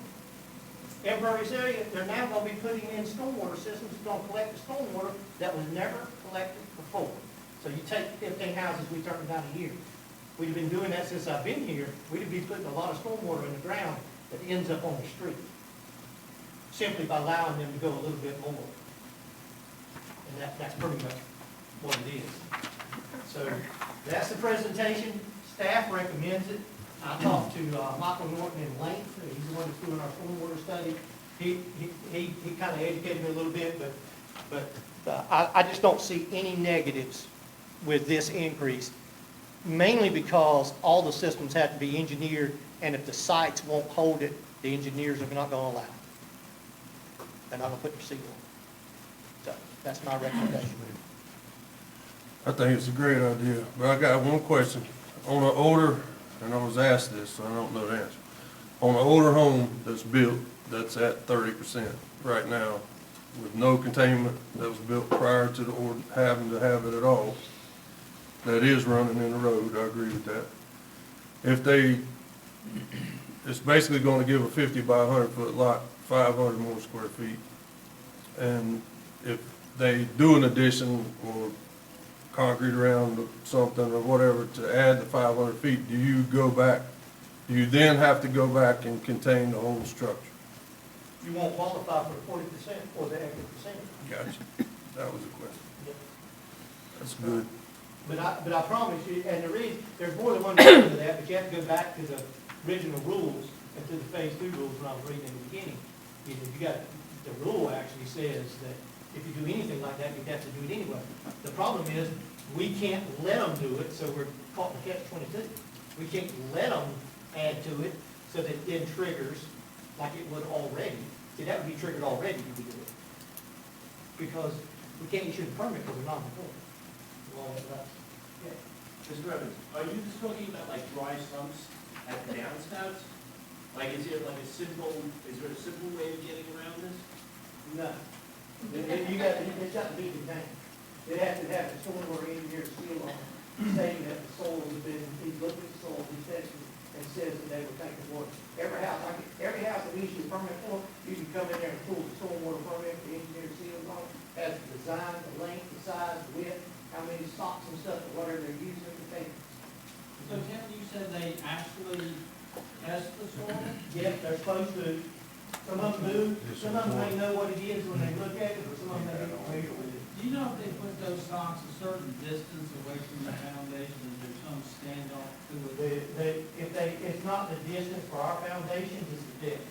impervious area, they're now going to be putting in stormwater systems that's going to collect the stormwater that was never collected before. So you take 15 houses, we turn them down a year. We've been doing that since I've been here. We'd be putting a lot of stormwater in the ground that ends up on the street, simply by allowing them to go a little bit more. And that's pretty much what it is. So that's the presentation. Staff recommends it. I talked to Michael Norton in length. He's the one that's doing our stormwater study. He kind of educated me a little bit, but I just don't see any negatives with this increase, mainly because all the systems have to be engineered, and if the sites won't hold it, the engineers are not going to allow it. They're not going to put their seal on it. So that's my recommendation. I think it's a great idea, but I got one question. On an older, and I was asked this, so I don't know the answer. On an older home that's built, that's at 30% right now, with no containment, that was built prior to the order having to have it at all, that is running in the road, I agree with that. if they, it's basically gonna give a 50 by 100-foot lot, 500 more square feet. And if they do an addition or concrete around something or whatever to add the 500 feet, do you go back, do you then have to go back and contain the whole structure? You won't qualify for 40% or the extra percentage. Gotcha. That was a question. That's good. But I promise you, and there's more than one reason to that, but you have to go back to the original rules and to the phase 2 rules when I was reading in the beginning. You got, the rule actually says that if you do anything like that, you have to do it anyway. The problem is, we can't let them do it, so we're caught in catch-22. We can't let them add to it, so that it then triggers like it would already. See, that would be triggered already if we do it. Because we can't issue the permit because we're not before. Mr. Evans, are you just talking about like dry sumps at the downspouts? Like, is there a simple way of getting around this? No. It's got to be contained. It has to have a stormwater engineer seal on it, stating that the soil has been, he looked at the soil, he tested it, and says that they were taking water. Every house that we issue a permit for, you can come in there and pull the stormwater permit, the engineer seals on it, has the design, the length, the size, the width, how many socks and stuff, or whatever they're using to take. So Tim, you said they actually test the soil? Yes, they're supposed to. Some of them do, some of them may know what it is when they look at it, but some of them may not familiar with it. Do you know if they put those socks a certain distance away from the foundation, is there some standoff to it? It's not the distance for our foundations, it's the depth.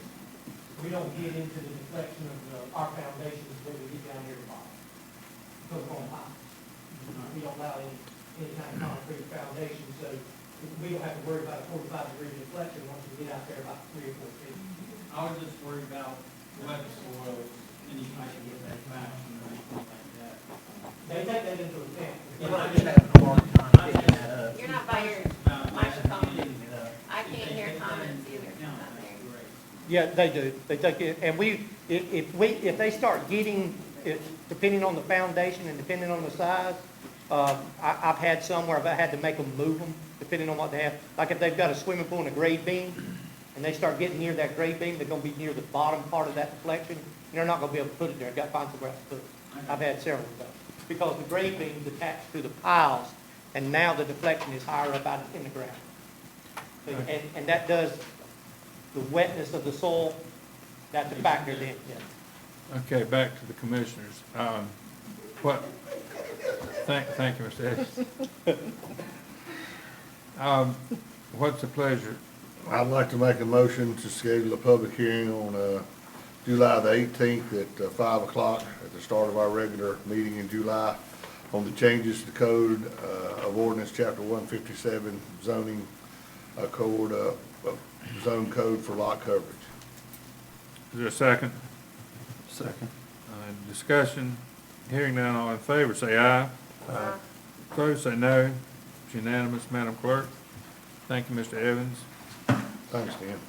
We don't get into the deflection of our foundations when we get down here to bottom. Because we're on high. We don't allow any kind of concrete foundation, so we don't have to worry about a 45-degree deflection once we get out there about 3 or 4 feet. I was just worried about wet soil, any kind of liquefaction or anything like that. They take that into account. I'm just having a hard time getting that up. You're not by your microphone. I can't hear comments either. Not there. Yeah, they do. They take it, and if they start getting, depending on the foundation and depending on the size, I've had some where I've had to make them move them, depending on what they have. Like if they've got a swimming pool and a grade beam, and they start getting near that grade beam, they're gonna be near the bottom part of that deflection, and they're not gonna be able to put it there. They've got to find somewhere else to put it. I've had several of those. Because the grade beam's attached to the piles, and now the deflection is higher up out in the ground. And that does, the wetness of the soil, that's a factor then, yeah. Okay, back to the commissioners. Thank you, Mr. Evans. What's the pleasure? I'd like to make a motion to schedule a public hearing on, July the 18th at 5 o'clock at the start of our regular meeting in July on the changes to code of ordinance chapter 157 zoning code, zone code for lot coverage. Is there a second? Second. Discussion, hearing none, all in favor, say aye. Aye. Opposed, say no. It's unanimous, Madam Clerk. Thank you, Mr. Evans. Thanks, Dan.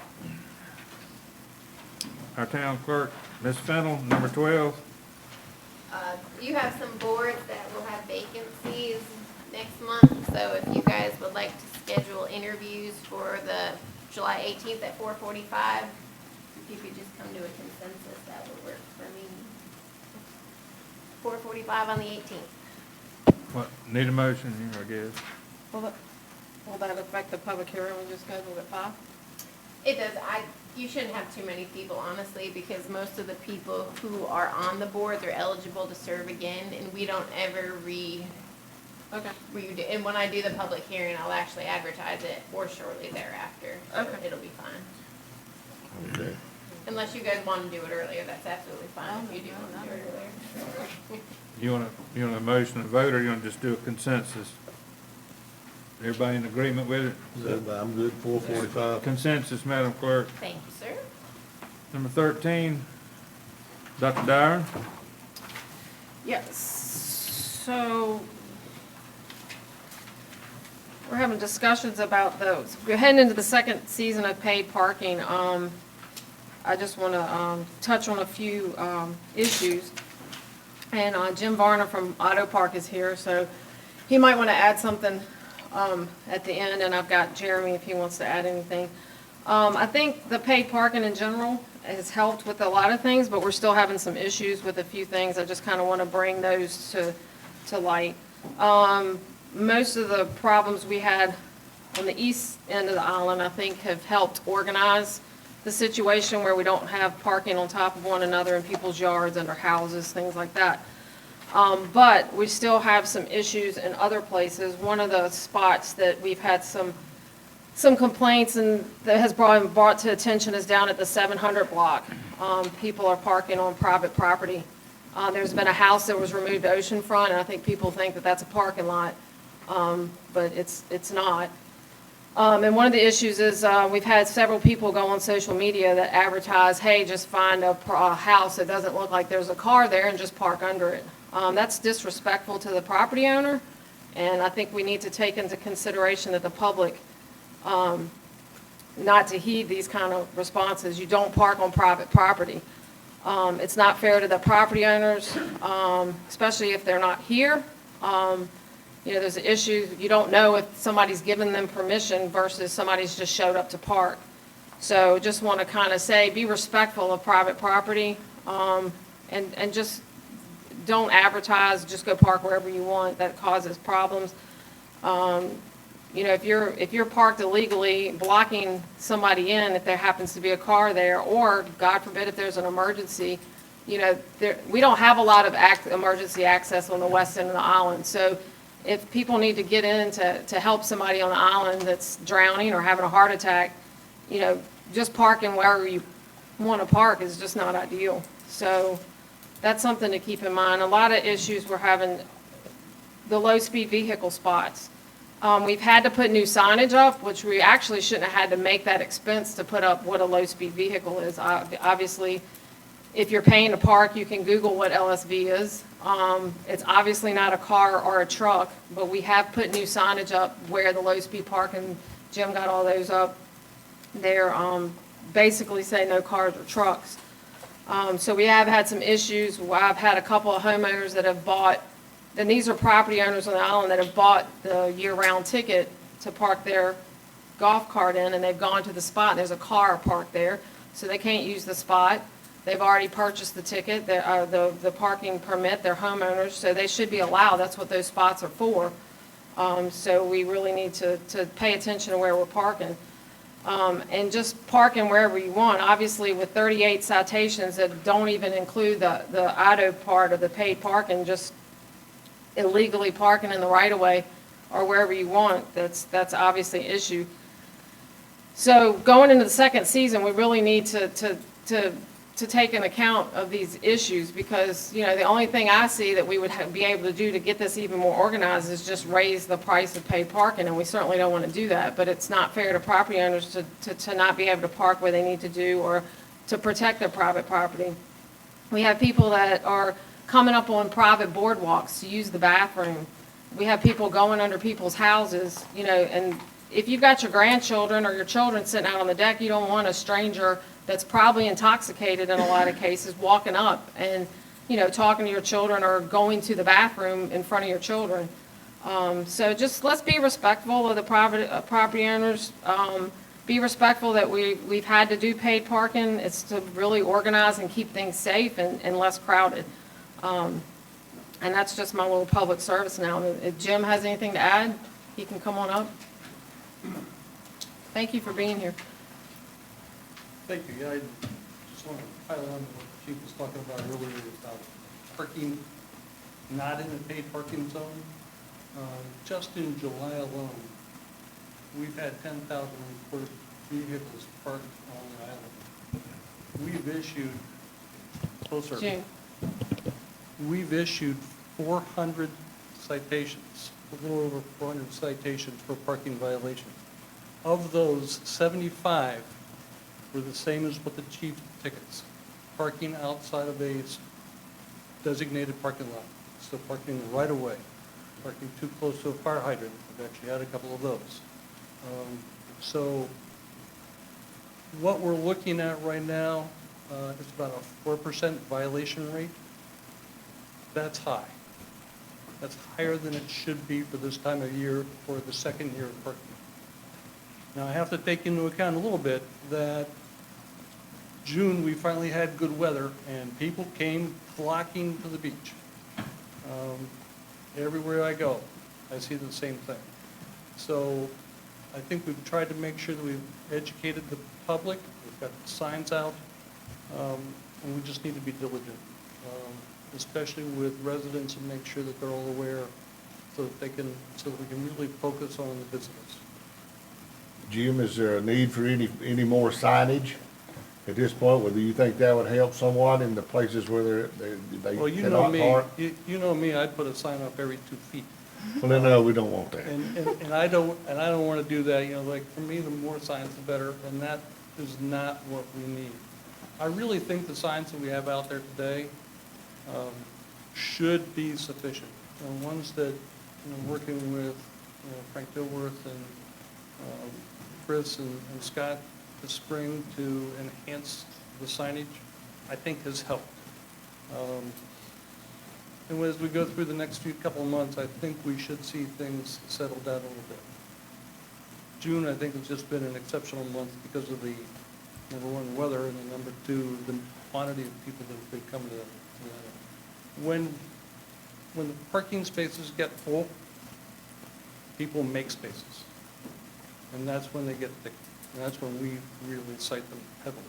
Our town clerk, Ms. Fennell, number 12. You have some boards that will have vacancies next month, so if you guys would like to schedule interviews for the July 18th at 4:45, if you could just come to a consensus, that would work for me. 4:45 on the 18th. What, need a motion here, I guess? Will that affect the public hearing we just scheduled at 5? It does. You shouldn't have too many people, honestly, because most of the people who are on the boards are eligible to serve again, and we don't ever Okay. and when I do the public hearing, I'll actually advertise it or shortly thereafter. So Okay. it'll be fine. Okay. Unless you guys want to do it earlier, that's absolutely fine if you do want to do it earlier. You want a motion and vote, or you want to just do a consensus? Everybody in agreement with it? I'm good, 4:45. Consensus, Madam Clerk. Thank you, sir. Number 13, Dr. Dyer. Yes, so we're having discussions about those. We're heading into the second season of paid parking. I just want to touch on a few issues. And Jim Varner from Auto Park is here, so he might want to add something at the end, and I've got Jeremy if he wants to add anything. I think the paid parking in general has helped with a lot of things, but we're still having some issues with a few things. I just kind of want to bring those to light. Most of the problems we had on the east end of the island, I think, have helped organize the situation where we don't have parking on top of one another in people's yards, under houses, things like that. But we still have some issues in other places. One of the spots that we've had some complaints and that has brought to attention is down at the 700 block. People are parking on private property. There's been a house that was removed oceanfront, and I think people think that that's a parking lot, but it's not. And one of the issues is we've had several people go on social media that advertise, hey, just find a house that doesn't look like there's a car there and just park under it. That's disrespectful to the property owner, and I think we need to take into consideration that the public, not to heed these kind of responses. You don't park on private property. It's not fair to the property owners, especially if they're not here. There's an issue, you don't know if somebody's given them permission versus somebody's just showed up to park. So just want to kind of say, be respectful of private property, and just don't advertise, just go park wherever you want. That causes problems. If you're parked illegally, blocking somebody in, if there happens to be a car there, or God forbid if there's an emergency, we don't have a lot of emergency access on the west end of the island. So if people need to get in to help somebody on the island that's drowning or having a heart attack, just parking wherever you want to park is just not ideal. So that's something to keep in mind. A lot of issues we're having, the low-speed vehicle spots. We've had to put new signage up, which we actually shouldn't have had to make that expense to put up what a low-speed vehicle is. Obviously, if you're paying to park, you can Google what LSV is. It's obviously not a car or a truck, but we have put new signage up where the low-speed parking, Jim got all those up. They're basically say no cars or trucks. So we have had some issues. I've had a couple of homeowners that have bought, and these are property owners on the island that have bought the year-round ticket to park their golf cart in, and they've gone to the spot, and there's a car parked there, so they can't use the spot. They've already purchased the ticket, the parking permit, they're homeowners, so they should be allowed. That's what those spots are for. So we really need to pay attention to where we're parking. And just parking wherever you want. Obviously, with 38 citations that don't even include the auto part of the paid parking, just illegally parking in the right-of-way or wherever you want, that's obviously an issue. So going into the second season, we really need to take an account of these issues, because the only thing I see that we would be able to do to get this even more organized is just raise the price of paid parking, and we certainly don't want to do that. But it's not fair to property owners to not be able to park where they need to do, or to protect their private property. We have people that are coming up on private boardwalks to use the bathroom. We have people going under people's houses, and if you've got your grandchildren or your children sitting out on the deck, you don't want a stranger that's probably intoxicated in a lot of cases walking up and, talking to your children or going to the bathroom in front of your children. So just let's be respectful of the private property owners. Be respectful that we've had to do paid parking. It's to really organize and keep things safe and less crowded. And that's just my little public service now. If Jim has anything to add, he can come on up. Thank you for being here. Thank you. I just want to pile on what the chief was talking about earlier about parking not in the paid parking zone. Just in July alone, we've had 10,000 reported vehicles parked on the island. We've issued, June. We've issued 400 citations, a little over 400 citations for parking violations. Of those, 75 were the same as what the chief tickets, parking outside of a designated parking lot, so parking right away, parking too close to a fire hydrant. We've actually had a couple of those. So what we're looking at right now is about a 4% violation rate. That's high. That's higher than it should be for this time of year for the second year of parking. Now, I have to take into account a little bit that June, we finally had good weather, and people came flocking to the beach. Everywhere I go, I see the same thing. So I think we've tried to make sure that we've educated the public, we've got signs out, and we just need to be diligent, especially with residents, and make sure that they're all aware so that so that we can really focus on the visitors. Jim, is there a need for any more signage at this point? Whether you think that would help somewhat in the places where they Well, cannot park? you know me, I'd put a sign up every 2 feet. Well, no, we don't want that. And I don't want to do that, like, for me, the more signs, the better, and that is not what we need. I really think the signs that we have out there today should be sufficient. Ones that, working with Frank Dilworth and Chris and Scott this spring to enhance the signage, I think has helped. And as we go through the next couple of months, I think we should see things settle down a little bit. June, I think, has just been an exceptional month because of the, number one, weather, and then number two, the quantity of people that have been coming to the When the parking spaces get full, people make spaces. And that's when they get thick. And that's when we really cite them heavily.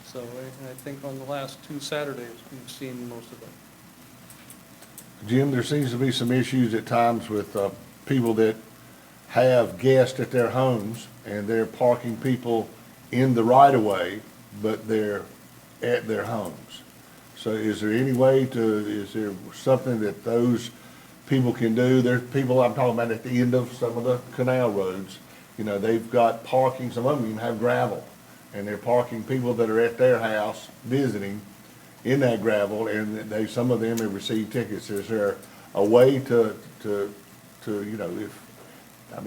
So I think on the last 2 Saturdays, we've seen most of them. Jim, there seems to be some issues at times with people that have guests at their homes and they're parking people in the right-of-way, but they're at their homes. So is there any way is there something that those people can do? There's people I'm talking about at the end of some of the canal roads. They've got parking, some of them even have gravel, and they're parking people that are at their house visiting in that gravel, and some of them have received tickets. Is there a way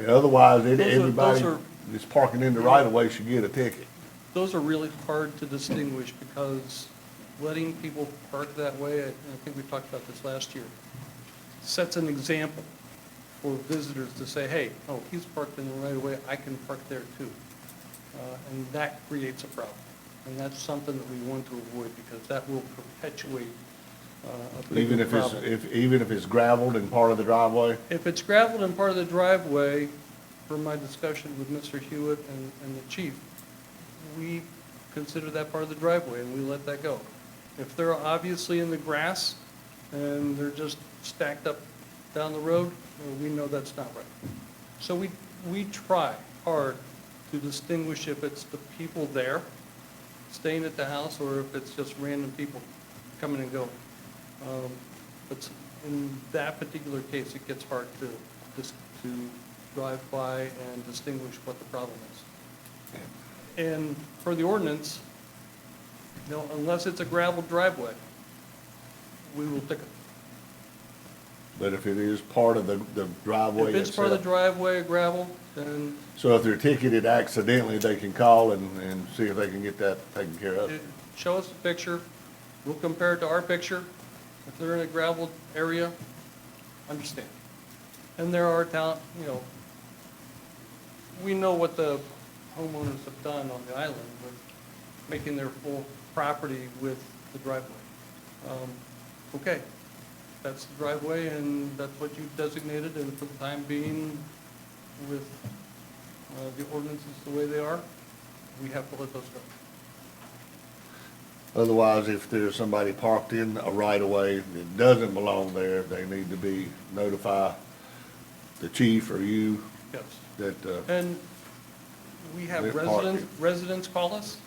otherwise everybody that's parking in the right of way should get a ticket? Those are really hard to distinguish because letting people park that way, I think we talked about this last year, sets an example for visitors to say, hey, he's parked in the right of way, I can park there too. And that creates a problem. And that's something that we want to avoid because that will perpetuate a bigger problem. Even if it's gravelled and part of the driveway? If it's gravelled and part of the driveway, from my discussion with Mr. Hewitt and the chief, we consider that part of the driveway and we let that go. If they're obviously in the grass and they're just stacked up down the road, we know that's not right. So we try hard to distinguish if it's the people there staying at the house or if it's just random people coming and going. But in that particular case, it gets hard to drive by and distinguish what the problem is. And for the ordinance, unless it's a gravel driveway, we will ticket. But if it is part of the driveway If it's part of the driveway, gravel, then so if they're ticketed accidentally, they can call and see if they can get that taken care of? Show us the picture. We'll compare it to our picture. If they're in a gravel area, understand. And there are we know what the homeowners have done on the island with making their full property with the driveway. Okay, that's the driveway and that's what you designated, and for the time being, with the ordinances the way they are, we have to let those go. Otherwise, if there's somebody parked in a right-of-way that doesn't belong there, they need to notify the chief or you Yes. that, And we have they're parking. residents call us,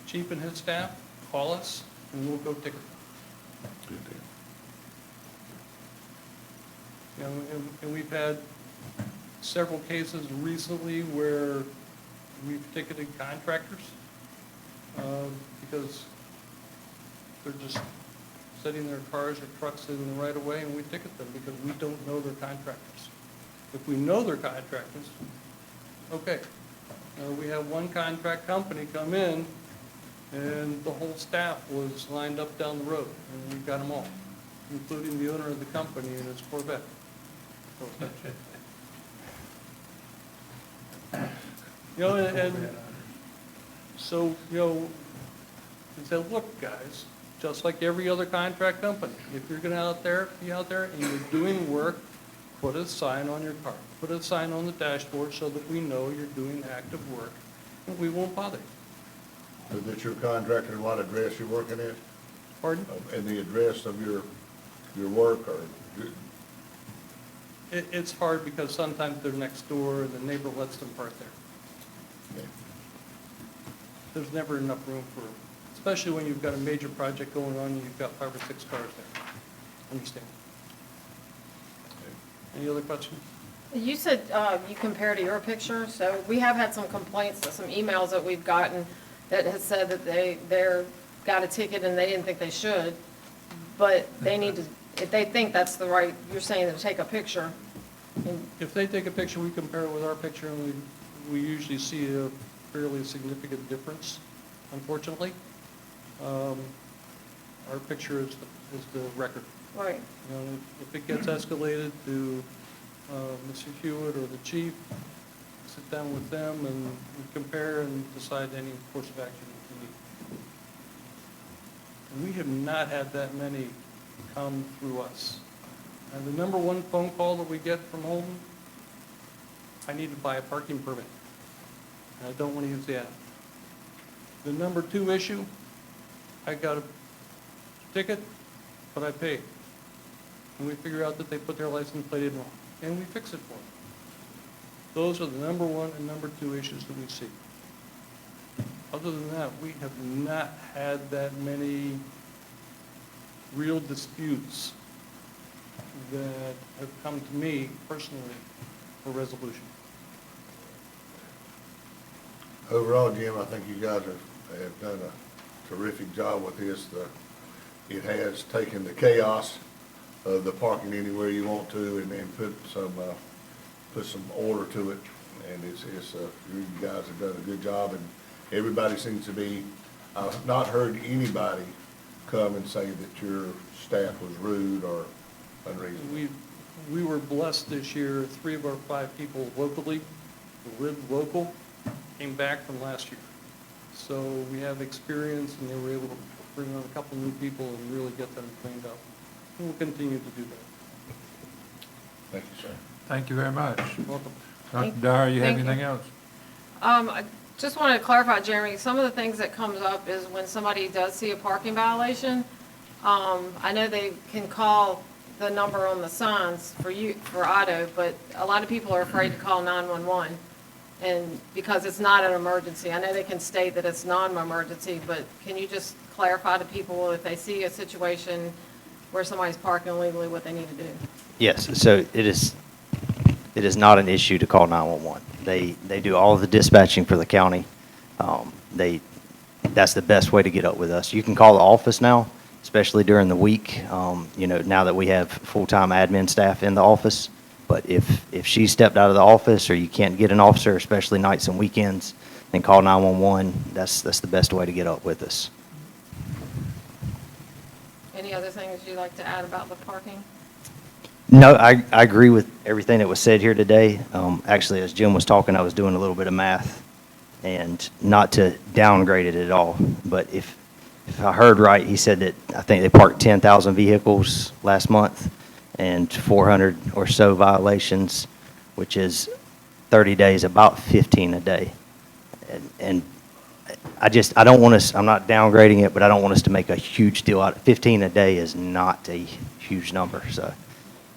chief and his staff call us, and we'll go ticket them. good deal. And we've had several cases recently where we've ticketed contractors because they're just setting their cars or trucks in the right of way, and we ticket them because we don't know their contractors. If we know their contractors, okay. We have one contract company come in, and the whole staff was lined up down the road, and we got them all. including the owner of the company and his Corvette. You know, and so, you know, he said, look, guys, just like every other contract company, if you're gonna be out there and you're doing work, put a sign on your car, put a sign on the dashboard so that we know you're doing active work, and we won't bother you. Is that your contractor and what address you're working at? Pardon? And the address of your work, or? It's hard because sometimes they're next door and the neighbor lets them park there. Yeah. There's never enough room for, especially when you've got a major project going on and you've got 5 or 6 cars there. Understand? Any other questions? You said you compare to your picture, so we have had some complaints, some emails that we've gotten that has said that they're got a ticket and they didn't think they should, but they need to, if they think that's the right, you're saying to take a picture. If they take a picture, we compare it with our picture, and we usually see a fairly significant difference, unfortunately. Our picture is the record. Right. You know, if it gets escalated to Mr. Hewitt or the chief, sit down with them and we compare and decide any course of action we need. And we have not had that many come through us. And the number one phone call that we get from Holden, I need to buy a parking permit. And I don't want to use the app. The number 2 issue, I got a ticket, but I paid. And we figure out that they put their license plate in wrong, and we fix it for them. Those are the number 1 and number 2 issues that we see. Other than that, we have not had that many real disputes that have come to me personally for resolution. Overall, Jim, I think you guys have done a terrific job with this. It has taken the chaos of the parking anywhere you want to and put some order to it. And you guys have done a good job, and everybody seems to be, I've not heard anybody come and say that your staff was rude or unreasonable. We were blessed this year. 3 of our 5 people locally, who live local, came back from last year. So we have experience, and they were able to bring on a couple new people and really get them cleaned up. And we'll continue to do that. Thank you, sir. Thank you very much. You're welcome. Dr. Dyer, you have Thank you. anything else? I just wanted to clarify, Jeremy, some of the things that comes up is when somebody does see a parking violation, I know they can call the number on the signs for Otto, but a lot of people are afraid to call 911. And because it's not an emergency, I know they can state that it's non-emergency, but can you just clarify to people if they see a situation where somebody's parking illegally, what they need to do? Yes, so it is not an issue to call 911. They do all of the dispatching for the county. That's the best way to get up with us. You can call the office now, especially during the week, you know, now that we have full-time admin staff in the office. But if she stepped out of the office or you can't get an officer, especially nights and weekends, then call 911. That's the best way to get up with us. Any other things you'd like to add about the parking? No, I agree with everything that was said here today. Actually, as Jim was talking, I was doing a little bit of math, and not to downgrade it at all, but if I heard right, he said that I think they parked 10,000 vehicles last month and 400 or so violations, which is 30 days, about 15 a day. And I don't want us, I'm not downgrading it, but I don't want us to make a huge deal out of it. 15 a day is not a huge number, so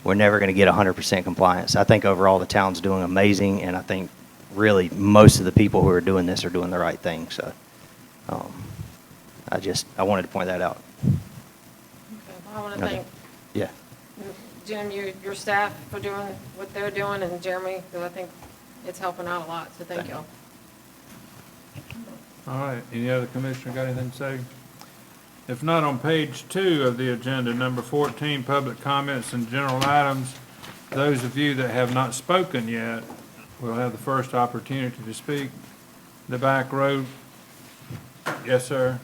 we're never going to get 100% compliance. I think overall the town's doing amazing, and I think really most of the people who are doing this are doing the right thing. So I wanted to point that out. Okay, well, I want to thank Yeah. Jim, your staff for doing what they're doing, and Jeremy, because I think it's helping out a lot, so thank y'all. All right, any other commissioner got anything to say? If not, on page 2 of the agenda, number 14, public comments and general items. Those of you that have not spoken yet will have the first opportunity to speak. The back row. Yes, sir.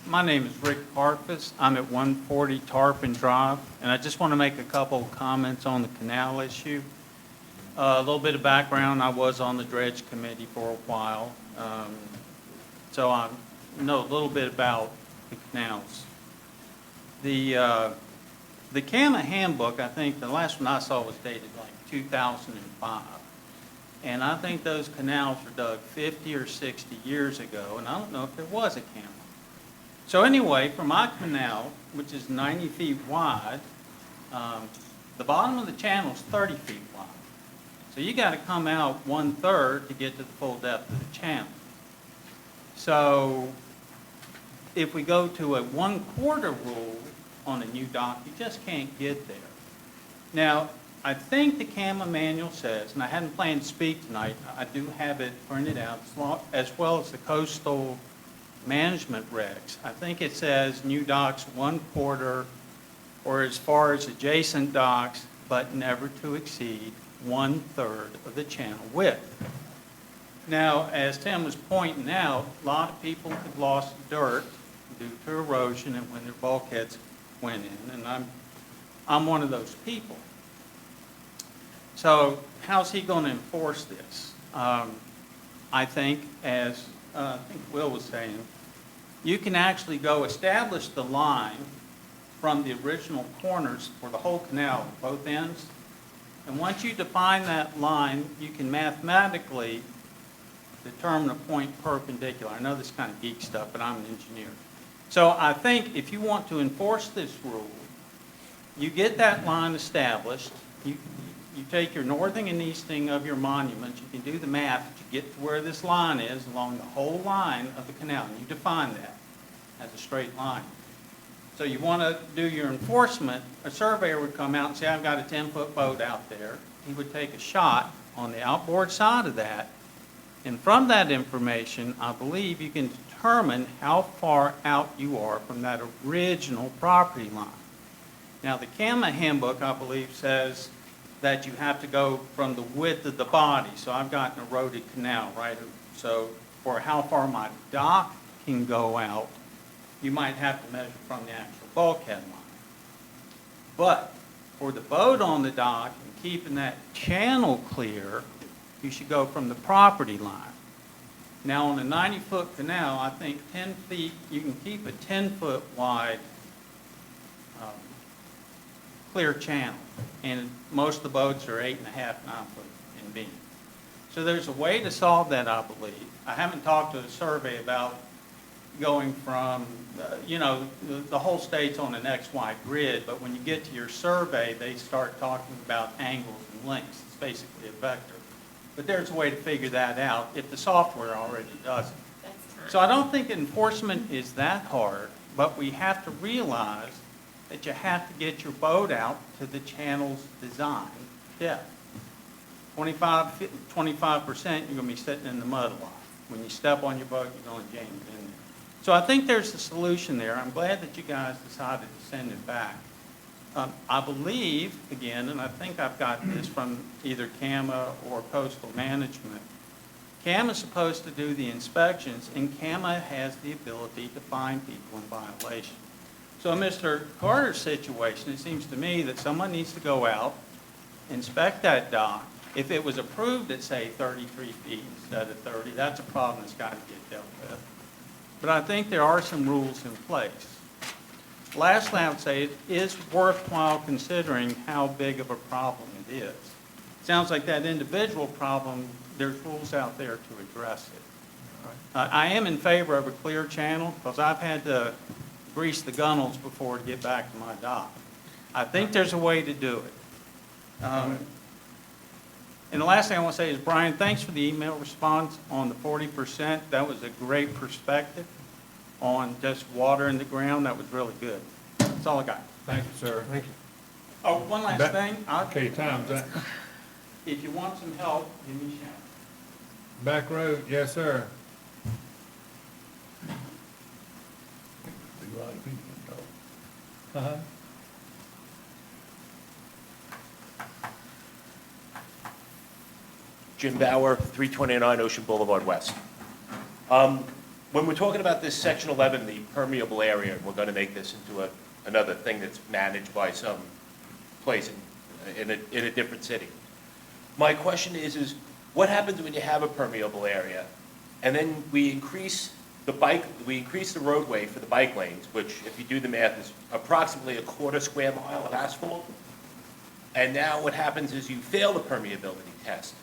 My name is Rick Parkvis. I'm at 140 Tarpon Drive, and I just want to make a couple of comments on the canal issue. A little bit of background, I was on the dredge committee for a while, so I know a little bit about the canals. The CAMA handbook, I think the last one I saw was dated like 2005. And I think those canals were dug 50 or 60 years ago, and I don't know if there was a CAMA. So anyway, for my canal, which is 90 feet wide, the bottom of the channel is 30 feet wide. So you got to come out 1/3 to get to the full depth of the channel. So if we go to a 1/4 rule on a new dock, you just can't get there. Now, I think the CAMA manual says, and I hadn't planned to speak tonight, I do have it printed out, as well as the coastal management regs. I think it says new docks 1/4 or as far as adjacent docks, but never to exceed 1/3 of the channel width. Now, as Tim was pointing out, a lot of people have lost dirt due to erosion and when their bulkheads went in, and I'm one of those people. So how's he going to enforce this? I think, as I think Will was saying, you can actually go establish the line from the original corners for the whole canal, both ends. And once you define that line, you can mathematically determine a point perpendicular. I know this is kind of geek stuff, but I'm an engineer. So I think if you want to enforce this rule, you get that line established, you take your northing and easting of your monuments, you can do the math to get to where this line is along the whole line of the canal, and you define that as a straight line. So you want to do your enforcement, a surveyor would come out and say, I've got a 10-foot boat out there. He would take a shot on the outboard side of that, and from that information, I believe you can determine how far out you are from that original property line. Now, the CAMA handbook, I believe, says that you have to go from the width of the body. So I've got an eroded canal, right? So for how far my dock can go out, you might have to measure from the actual bulkhead line. But for the boat on the dock and keeping that channel clear, you should go from the property line. Now, on a 90-foot canal, I think 10 feet, you can keep a 10-foot wide clear channel. And most of the boats are 8.5, 9 foot in beam. So there's a way to solve that, I believe. I haven't talked to a survey about going from, the whole state's on an XY grid, but when you get to your survey, they start talking about angles and lengths. It's basically a vector. But there's a way to figure that out if the software already does it. So I don't think enforcement is that hard, but we have to realize that you have to get your boat out to the channel's design depth. 25%, you're going to be sitting in the mud a lot. When you step on your boat, you're going to jam it in there. So I think there's a solution there. I'm glad that you guys decided to send it back. I believe, again, and I think I've gotten this from either CAMA or Coastal Management, CAMA is supposed to do the inspections, and CAMA has the ability to fine people in violation. So in Mr. Carter's situation, it seems to me that someone needs to go out, inspect that dock. If it was approved at, say, 33 feet instead of 30, that's a problem that's got to get dealt with. But I think there are some rules in place. Lastly, I would say it is worthwhile considering how big of a problem it is. It sounds like that individual problem, there's rules out there to address it. I am in favor of a clear channel because I've had to grease the gunnels before to get back to my dock. I think there's a way to do it. And the last thing I want to say is, Brian, thanks for the email response on the 40%. That was a great perspective on just water in the ground. That was really good. That's all I got. Thank you, sir. Thank you. Oh, one last thing. Okay, time's up. If you want some help, give me a shout. Back road, yes, sir. Jim Bauer, 329 Ocean Boulevard West. when we're talking about this section 11, the permeable area, we're gonna make this into another thing that's managed by some place in a different city. My question is what happens when you have a permeable area, and then we increase the roadway for the bike lanes, which, if you do the math, is approximately a quarter square mile of asphalt. And now what happens is you fail the permeability test,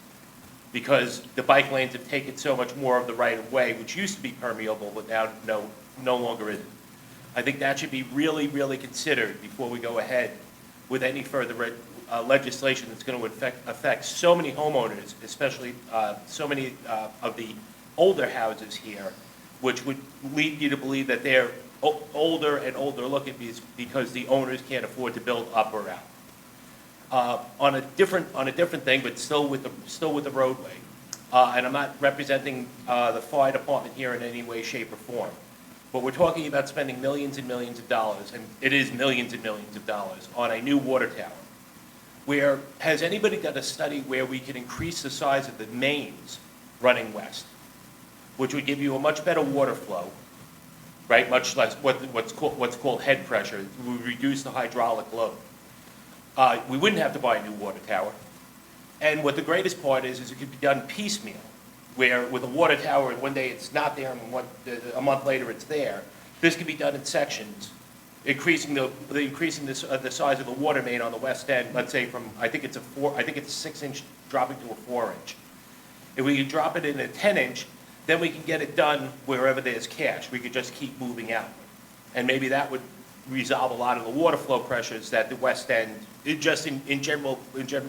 because the bike lanes have taken so much more of the right-of-way, which used to be permeable, but now no longer is. I think that should be really, really considered before we go ahead with any further legislation that's going to affect so many homeowners, especially so many of the older houses here, which would lead you to believe that they're older and older looking because the owners can't afford to build up or out. On a different thing, but still with the roadway, and I'm not representing the fire department here in any way, shape, or form, but we're talking about spending millions and millions of dollars, and it is millions and millions of dollars, on a new water tower. Has anybody done a study where we can increase the size of the mains running west, which would give you a much better water flow, right? Much less what's called head pressure. We would reduce the hydraulic load. We wouldn't have to buy a new water tower. And what the greatest part is it could be done piecemeal, where with a water tower, one day it's not there, and a month later it's there. This could be done in sections, increasing the size of the water main on the west end. Let's say from I think it's a 6-inch dropping to a 4-inch. If we could drop it in a 10-inch, then we can get it done wherever there's cash. We could just keep moving out, and maybe that would resolve a lot of the water flow pressures that the west end, just in general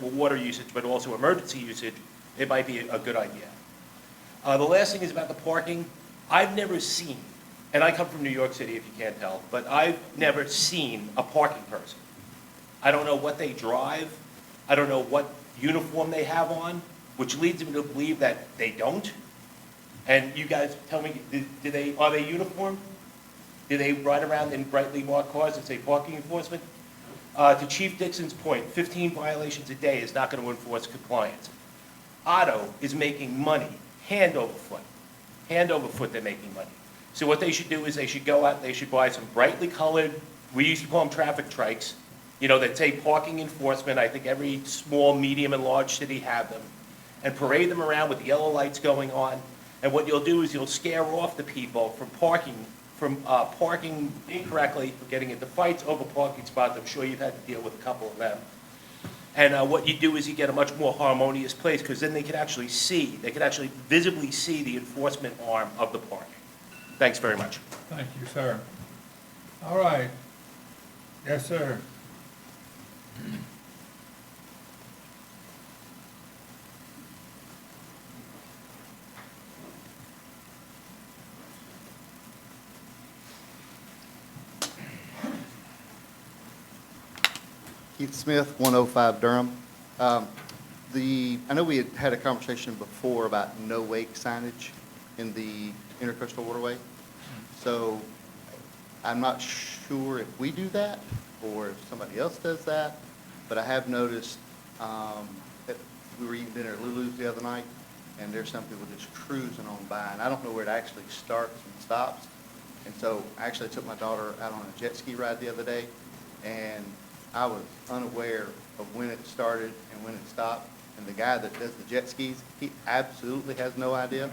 water usage, but also emergency usage. It might be a good idea. The last thing is about the parking. I've never seen, and I come from New York City if you can't tell, but I've never seen a parking person. I don't know what they drive. I don't know what uniform they have on, which leads me to believe that they don't. And you guys tell me, are they uniformed? Do they ride around in brightly marked cars that say parking enforcement? To Chief Dixon's point, 15 violations a day is not going to enforce compliance. Otto is making money, hand over foot. Hand over foot, they're making money. So what they should do is they should go out, they should buy some brightly colored, we used to call them traffic trikes, that say parking enforcement. I think every small, medium, and large city have them. And parade them around with yellow lights going on. And what you'll do is you'll scare off the people from parking incorrectly, from getting into fights over parking spots. I'm sure you've had to deal with a couple of them. And what you do is you get a much more harmonious place, because then they can actually visibly see the enforcement arm of the parking. Thanks very much. Thank you, sir. All right. Yes, sir. Keith Smith, 105 Durham. I know we had a conversation before about no wake signage in the intercoastal waterway. So I'm not sure if we do that or if somebody else does that, but I have noticed that we were eating dinner at Lulu's the other night, and there's some people just cruising on by, and I don't know where it actually starts and stops. And so I actually took my daughter out on a jet ski ride the other day, and I was unaware of when it started and when it stopped. And the guy that does the jet skis, he absolutely has no idea.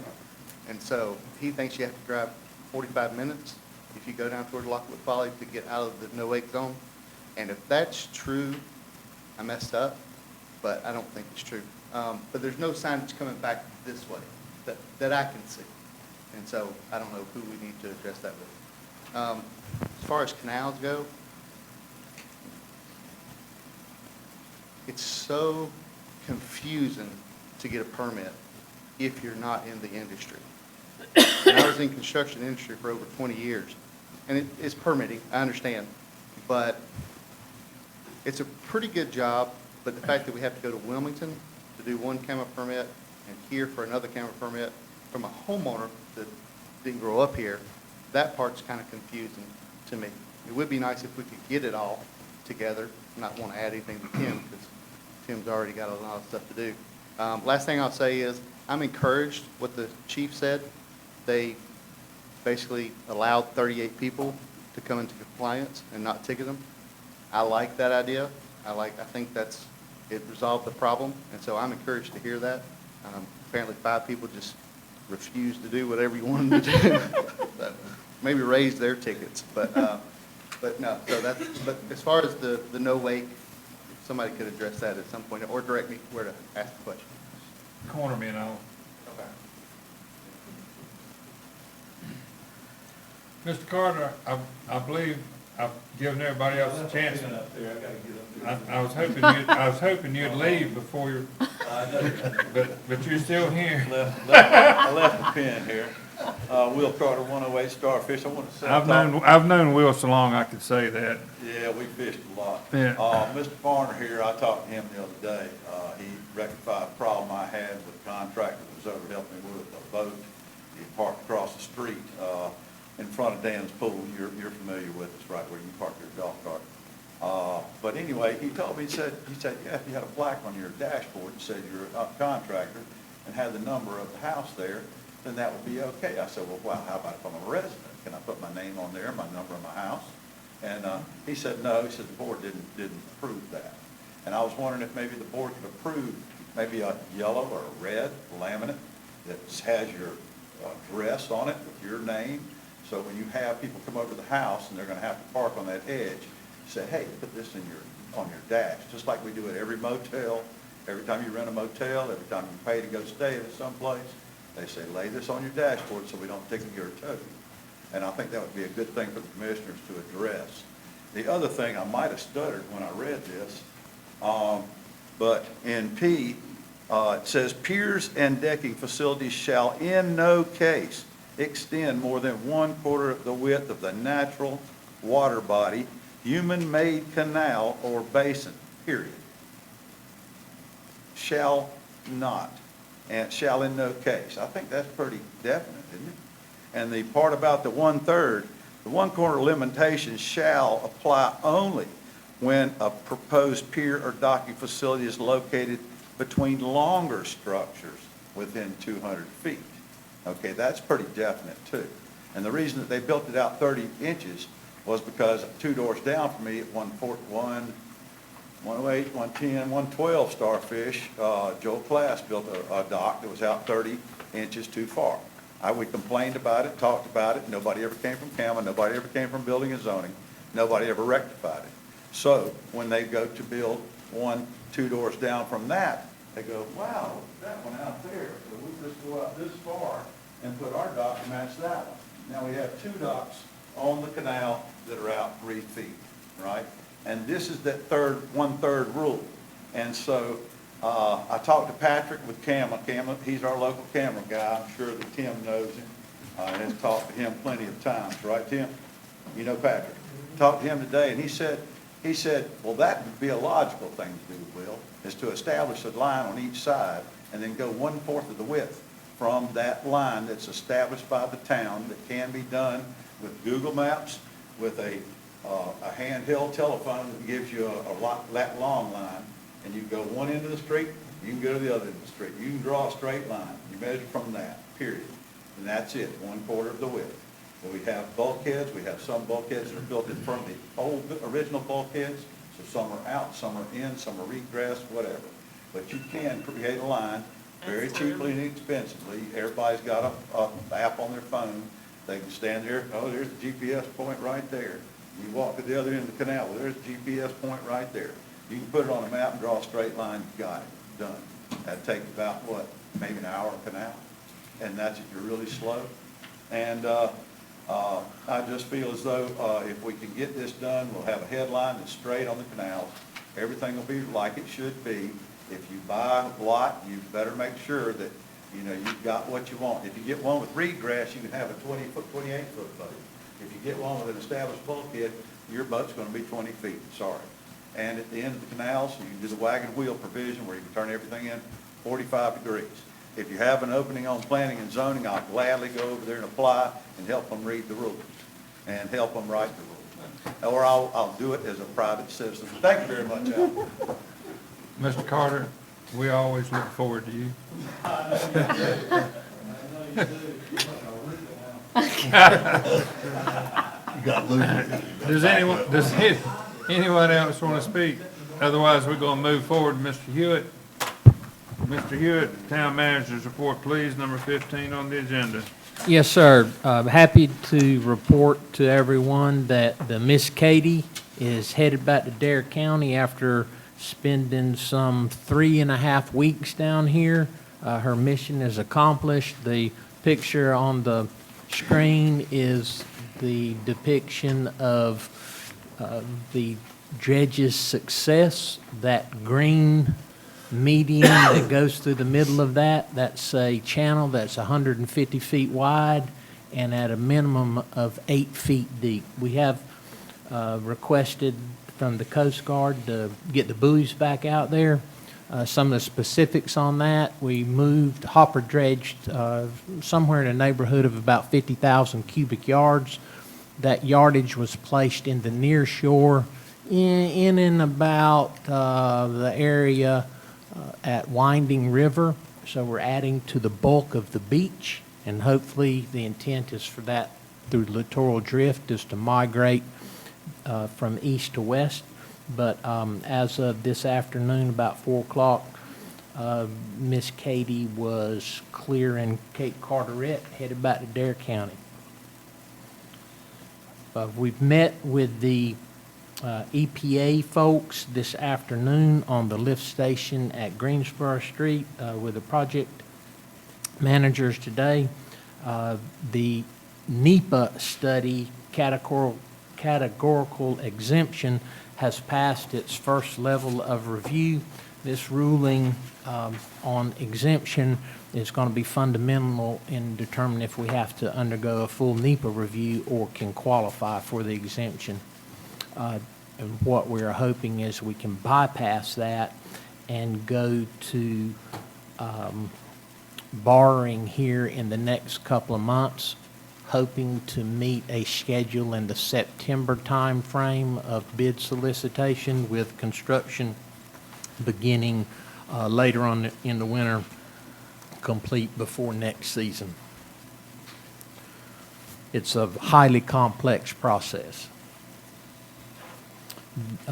And so he thinks you have to drive 45 minutes if you go down toward Lockwood Folly to get out of the no-wake zone. And if that's true, I messed up, but I don't think it's true. But there's no signage coming back this way that I can see. And so I don't know who we need to address that with. As far as canals go, it's so confusing to get a permit if you're not in the industry. And I was in construction industry for over 20 years, and it's permitting, I understand, but it's a pretty good job. But the fact that we have to go to Wilmington to do one camera permit and here for another camera permit from a homeowner that didn't grow up here, that part's kind of confusing to me. It would be nice if we could get it all together, not want to add anything to Tim, because Tim's already got a lot of stuff to do. Last thing I'll say is I'm encouraged what the chief said. They basically allowed 38 people to come into compliance and not ticket them. I like that idea. I think it resolved the problem, and so I'm encouraged to hear that. Apparently 5 people just refused to do whatever you wanted to do. So maybe raise their tickets, but no, but as far as the no wake, somebody could address that at some point, or direct me where to ask the question. Corner me and all. Mr. Carter, I believe I've given everybody else a chance. I was hoping you'd leave before you, but you're still here. I left the pen here. Will Carter, 108 Starfish. I want to say. I've known Will so long I could say that. Yeah, we fished a lot. Yeah. Mr. Farner here, I talked to him the other day. He rectified a problem I had with a contractor that was over helping me with a boat. He parked across the street, in front of Dan's pool. You're familiar with us, right, where you park your golf cart. But anyway, he told me, he said, yeah, if you had a plaque on your dashboard that said you're a contractor and had the number of the house there, then that would be okay. I said, well, wow, how about if I'm a resident? Can I put my name on there, my number of my house? And he said, no. He said the board didn't approve that. And I was wondering if maybe the board could approve maybe a yellow or a red laminate that has your address on it with your name. So when you have people come over to the house and they're going to have to park on that edge, say, hey, put this on your dash, just like we do at every motel. Every time you rent a motel, every time you pay to go stay at someplace, they say, lay this on your dashboard so we don't ticket your tow. And I think that would be a good thing for the commissioners to address. The other thing, I might have stuttered when I read this, but in P, it says piers and decking facilities shall in no case extend more than 1/4 of the width of the natural water body, human-made canal or basin, period. Shall not, and shall in no case. I think that's pretty definite, isn't it? And the part about the 1/3, the 1/4 limitation shall apply only when a proposed pier or docking facility is located between longer structures within 200 feet. Okay, that's pretty definite too. And the reason that they built it out 30 inches was because 2 doors down from me at 108, 110, 112 Starfish, Joe Class built a dock that was out 30 inches too far. We complained about it, talked about it. Nobody ever came from CAMA. Nobody ever came from building and zoning. Nobody ever rectified it. So when they go to build 2 doors down from that, they go, wow, that one out there. So we just go out this far and put our dock to match that one. Now we have 2 docks on the canal that are out 3 feet, right? And this is that 1/3 rule. And so I talked to Patrick with CAMA. He's our local camera guy. I'm sure that Tim knows him. Has talked to him plenty of times, right, Tim? You know Patrick. Talked to him today, and he said, well, that would be a logical thing to do, Will, is to establish a line on each side and then go 1/4 of the width from that line that's established by the town. That can be done with Google Maps, with a handheld telephone that gives you that long line, and you go one end of the street, you can go to the other end of the street. You can draw a straight line. You measure from that, period. And that's it, 1/4 of the width. So we have bulkheads. We have some bulkheads that are built in front of the old original bulkheads. So some are out, some are in, some are regressed, whatever. But you can create a line very cheaply and inexpensively. Everybody's got a app on their phone. They can stand there, oh, there's the GPS point right there. You walk to the other end of the canal, well, there's the GPS point right there. You can put it on a map and draw a straight line, you got it, done. That'd take about, what, maybe an hour a canal? And that's if you're really slow. And I just feel as though if we can get this done, we'll have a headline that's straight on the canals. Everything will be like it should be. If you buy a lot, you better make sure that, you know, you've got what you want. If you get one with regress, you can have a 20-foot, 28-foot boat. If you get one with an established bulkhead, your boat's going to be 20 feet, sorry. And at the end of the canals, you can do the wagon wheel provision where you can turn everything in 45 degrees. If you have an opening on planning and zoning, I'll gladly go over there and apply and help them read the rules and help them write the rules. Or I'll do it as a private citizen. Thank you very much, Al. Mr. Carter, we always look forward to you. Anyone else want to speak? Otherwise, we're going to move forward. Mr. Hewitt. Mr. Hewitt, Town Manager's Report, please, number 15 on the agenda. Yes, sir. Happy to report to everyone that the Miss Katie is headed back to Dare County after spending some 3.5 weeks down here. Her mission is accomplished. The picture on the screen is the depiction of the dredge's success. That green median that goes through the middle of that's a channel that's 150 feet wide and at a minimum of 8 feet deep. We have requested from the Coast Guard to get the buoys back out there. Some of the specifics on that, we moved, hopper dredged somewhere in the neighborhood of about 50,000 cubic yards. That yardage was placed in the near shore in and about the area at Winding River. So we're adding to the bulk of the beach, and hopefully the intent is for that through littoral drift is to migrate from east to west. But as of this afternoon, about 4 o'clock, Miss Katie was clearing Cape Carteret, headed back to Dare County. We've met with the EPA folks this afternoon on the lift station at Greensboro Street with the project managers today. The NEPA study, categorical exemption, has passed its first level of review. This ruling on exemption is going to be fundamental in determining if we have to undergo a full NEPA review or can qualify for the exemption. And what we're hoping is we can bypass that and go to borrowing here in the next couple of months, hoping to meet a schedule in the September time frame of bid solicitation with construction beginning later on in the winter, complete before next season. It's a highly complex process.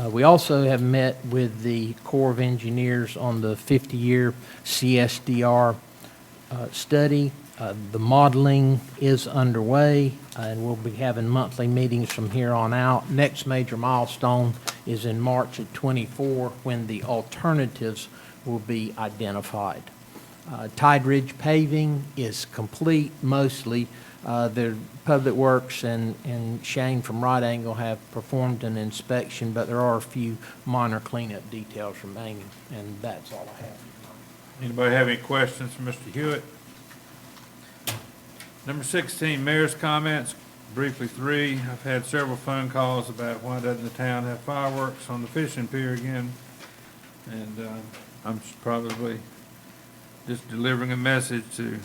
We also have met with the Corps of Engineers on the 50-year CSDR study. The modeling is underway, and we'll be having monthly meetings from here on out. Next major milestone is in March of '24 when the alternatives will be identified. Tide Ridge paving is complete mostly. The Public Works and Shane from Right Angle have performed an inspection, but there are a few minor cleanup details remaining, and that's all I have. Anybody have any questions for Mr. Hewitt? Number 16, Mayor's comments, briefly 3. I've had several phone calls about why doesn't the town have fireworks on the fishing pier again? And I'm probably just delivering a message to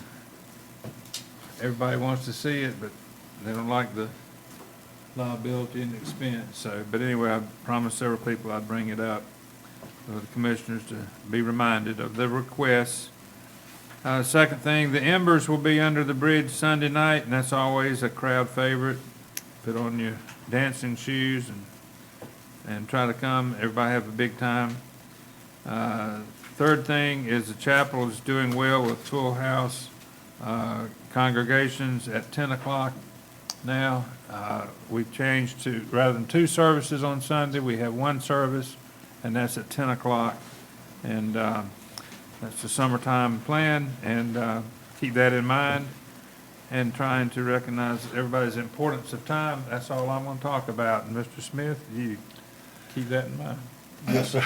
everybody wants to see it, but they don't like the liability and expense. So, but anyway, I promised several people I'd bring it up for the commissioners to be reminded of the requests. Second thing, the Embers will be under the bridge Sunday night, and that's always a crowd favorite. Put on your dancing shoes and try to come. Everybody have a big time. Third thing is the chapel is doing well with full house congregations at 10 o'clock now. We've changed to, rather than 2 services on Sunday, we have 1 service, and that's at 10 o'clock. And that's the summertime plan, and keep that in mind, and trying to recognize everybody's importance of time. That's all I'm going to talk about. And Mr. Smith, you keep that in mind. Yes, sir.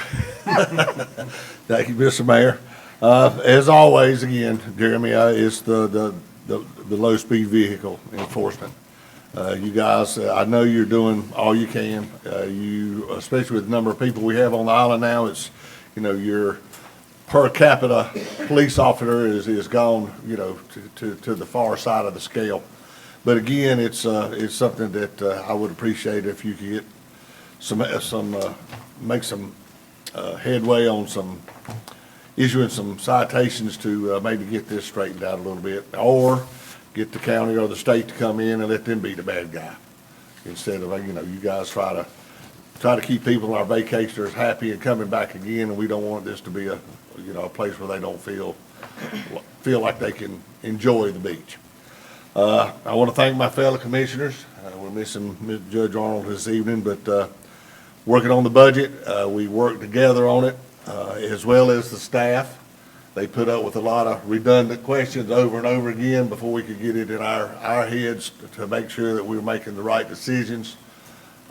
Thank you, Mr. Mayor. As always, again, Jeremy, it's the low-speed vehicle enforcement. You guys, I know you're doing all you can. You, especially with the number of people we have on the island now, it's, your per capita police officer is gone, to the far side of the scale. But again, it's something that I would appreciate if you could get make some headway on issuing some citations to maybe get this straightened out a little bit, or get the county or the state to come in and let them be the bad guy. Instead of, you guys try to keep people, our vacationers, happy and coming back again, and we don't want this to be a place where they don't feel like they can enjoy the beach. I want to thank my fellow commissioners. We're missing Judge Arnold this evening, but working on the budget, we worked together on it, as well as the staff. They put up with a lot of redundant questions over and over again before we could get it in our heads to make sure that we were making the right decisions.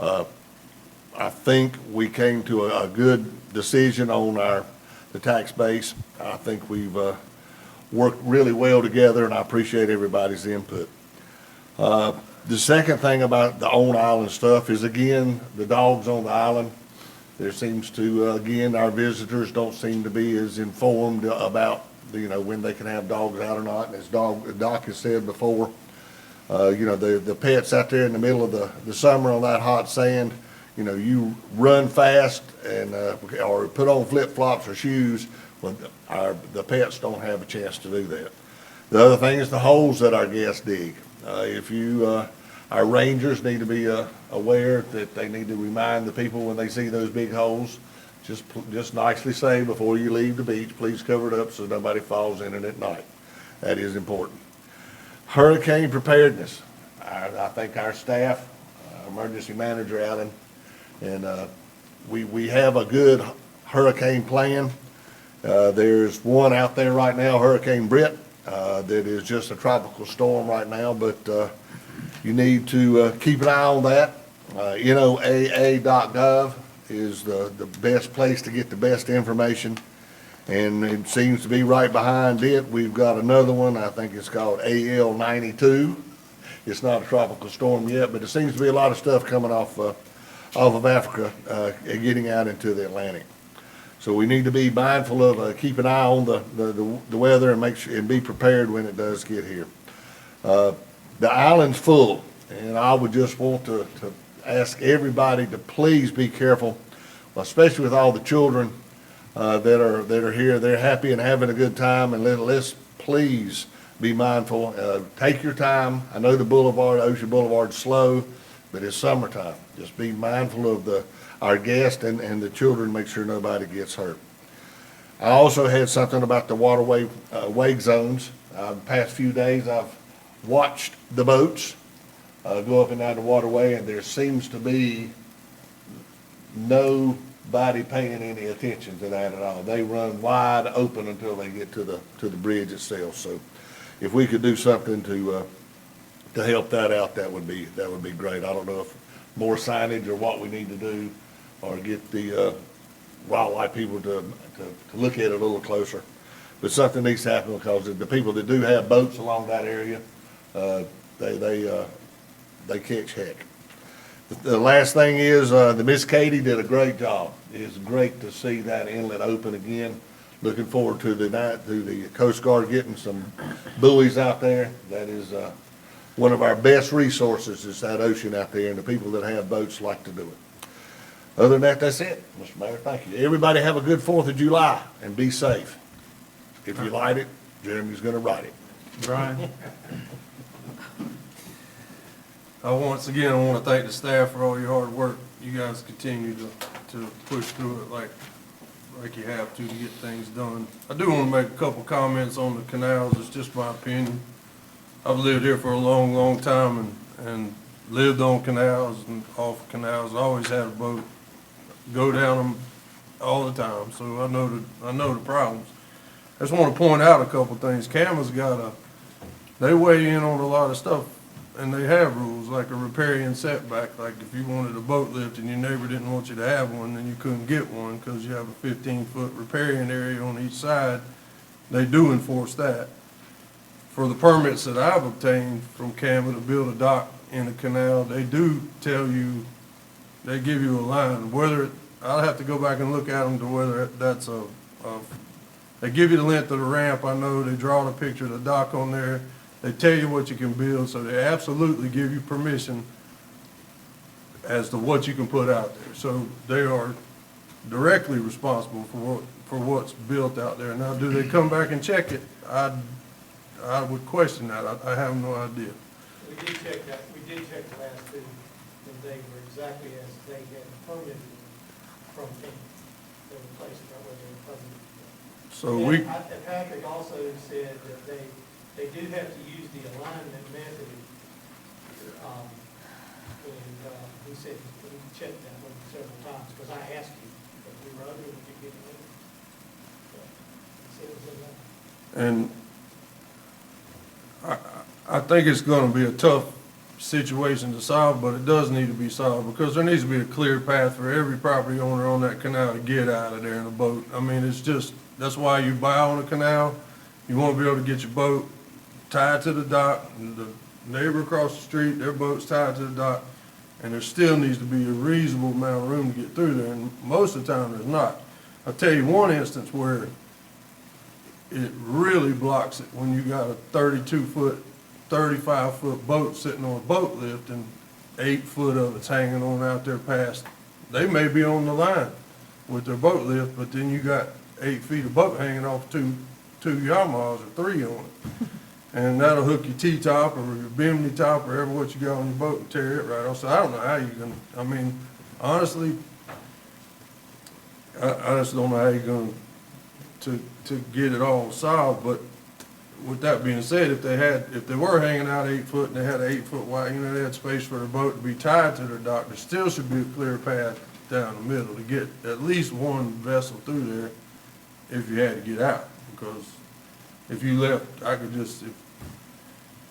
I think we came to a good decision on the tax base. I think we've worked really well together, and I appreciate everybody's input. The second thing about the on-island stuff is, again, the dogs on the island. There seems to, again, our visitors don't seem to be as informed about, when they can have dogs out or not. And as Doc has said before, the pets out there in the middle of the summer on that hot sand, you run fast and or put on flip-flops or shoes, well, the pets don't have a chance to do that. The other thing is the holes that our guests dig. Our rangers need to be aware that they need to remind the people when they see those big holes, just nicely say before you leave the beach, please cover it up so nobody falls in it at night. That is important. Hurricane preparedness. I think our staff, emergency manager Allen, and we have a good hurricane plan. There's one out there right now, Hurricane Britt, that is just a tropical storm right now, but you need to keep an eye on that. NOAA.gov is the best place to get the best information, and it seems to be right behind it. We've got another one, I think it's called AL92. It's not a tropical storm yet, but it seems to be a lot of stuff coming off of Africa getting out into the Atlantic. So we need to be mindful of keep an eye on the weather and make sure and be prepared when it does get here. The island's full, and I would just want to ask everybody to please be careful, especially with all the children that are here. They're happy and having a good time, and let's please be mindful. Take your time. I know the Ocean Boulevard's slow, but it's summertime. Just be mindful of our guests and the children, make sure nobody gets hurt. I also had something about the waterway wake zones. The past few days I've watched the boats go up and down the waterway, and there seems to be nobody paying any attention to that at all. They run wide open until they get to the bridge itself. So if we could do something to help that out, that would be great. I don't know if more signage or what we need to do, or get the wildlife people to look at it a little closer. But something needs to happen, because the people that do have boats along that area, they catch heck. The last thing is, the Miss Katie did a great job. It's great to see that inlet open again. Looking forward to the Coast Guard getting some buoys out there. That is one of our best resources, is that ocean out there, and the people that have boats like to do it. Other than that, that's it, Mr. Mayor. Thank you. Everybody have a good 4th of July and be safe. If you light it, Jeremy's going to write it. Brian? Once again, I want to thank the staff for all your hard work. You guys continue to push through it like you have to get things done. I do want to make a couple comments on the canals. It's just my opinion. I've lived here for a long, long time and lived on canals and off canals. I always had a boat, go down them all the time, so I know the problems. I just want to point out a couple things. CAMA's they weigh in on a lot of stuff, and they have rules like a riparian setback. Like if you wanted a boat lift and your neighbor didn't want you to have one, then you couldn't get one because you have a 15-foot riparian area on each side. They do enforce that. For the permits that I've obtained from CAMA to build a dock in a canal, they do tell you, they give you a line. I'll have to go back and look at them to whether that's they give you the length of the ramp. I know they draw the picture of the dock on there. They tell you what you can build, so they absolutely give you permission as to what you can put out there. So they are directly responsible for what's built out there. Now, do they come back and check it? I would question that. I have no idea. We did check that, we did check the last two, and they were exactly as they had permitted from FEMA. They were placed right where they were permitted. So And we, and Patrick also said that they do have to use the alignment method. And he said he checked that one several times, because I asked him, but we were unable to get it in. He said it was in there. and I think it's gonna be a tough situation to solve, but it does need to be solved, because there needs to be a clear path for every property owner on that canal to get out of there in a boat. I mean, it's just, that's why you buy on a canal. You wanna be able to get your boat tied to the dock, and the neighbor across the street, their boat's tied to the dock, and there still needs to be a reasonable amount of room to get through there, and most of the time there's not. I'll tell you one instance where it really blocks it, when you got a 32-foot, 35-foot boat sitting on a boat lift, and 8 foot of it's hanging on out there past. They may be on the line with their boat lift, but then you got 8 feet of boat hanging off two Yamahas or 3 on it. And that'll hook your T-top or your Bimini top or whatever what you got on your boat and tear it right off. So I don't know how you're gonna, I mean, honestly, I just don't know how you're going to get it all solved. But with that being said, if they were hanging out 8 foot and they had an 8 foot wide, they had space for their boat to be tied to their dock, there still should be a clear path down the middle to get at least one vessel through there if you had to get out. Because if you left, I could just,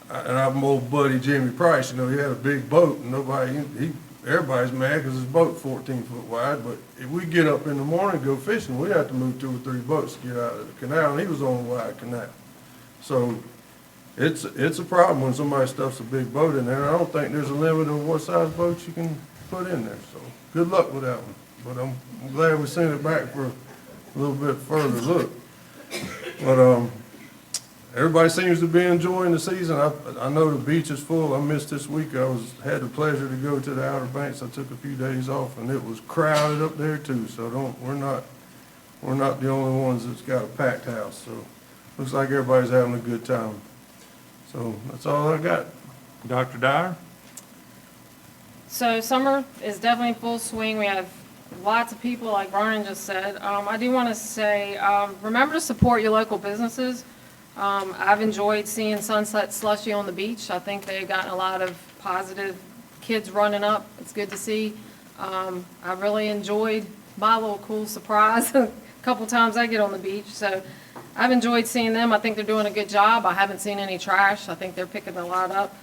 and I'm old buddy Jimmy Price, he had a big boat, and everybody's mad because his boat 14 foot wide, but if we get up in the morning and go fishing, we have to move 2 or 3 boats to get out of the canal, and he was on a wide canal. So it's a problem when somebody stuffs a big boat in there. I don't think there's a limit of what size boats you can put in there, so good luck with that one. But I'm glad we sent it back for a little bit further look. But everybody seems to be enjoying the season. I know the beach is full. I missed this week. Had the pleasure to go to the Outer Banks. I took a few days off, and it was crowded up there too. So we're not the only ones that's got a packed house. So looks like everybody's having a good time. So that's all I got. Dr. Dyer? So summer is definitely full swing. We have lots of people, like Vernon just said. I do want to say, remember to support your local businesses. I've enjoyed seeing Sunset Slushy on the beach. I think they've gotten a lot of positive kids running up. It's good to see. I really enjoyed my little cool surprise a couple times I get on the beach. So I've enjoyed seeing them. I think they're doing a good job. I haven't seen any trash. I think they're picking a lot up.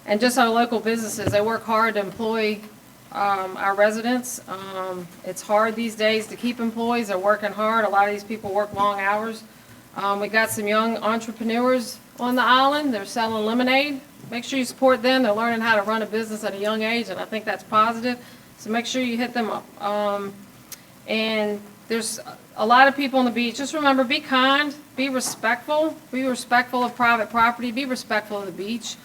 And just our local businesses, they work hard to employ our residents. It's hard these days to keep employees. They're working hard. A lot of these people work long hours. We got some young entrepreneurs on the island. They're selling lemonade. Make sure you support them. They're learning how to run a business at a young age, and I think that's positive. So make sure you hit them up. And there's a lot of people on the beach. Just remember, be kind, be respectful of private property, be respectful of the beach.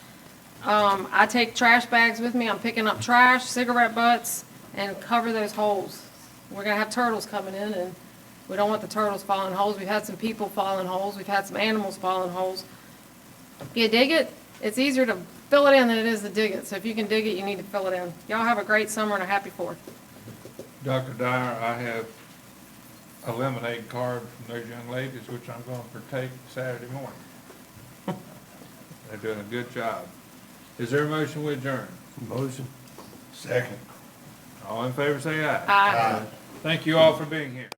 I take trash bags with me. I'm picking up trash, cigarette butts, and cover those holes. We're gonna have turtles coming in, and we don't want the turtles falling in holes. We've had some people fall in holes. We've had some animals fall in holes. If you dig it, it's easier to fill it in than it is to dig it. So if you can dig it, you need to fill it in. Y'all have a great summer and a happy 4th. Dr. Dyer, I have a lemonade card from those young ladies, which I'm going to partake Saturday morning. They're doing a good job. Is there a motion we adjourn? Motion. Second. All in favor, say aye. Aye. Thank you all for being here.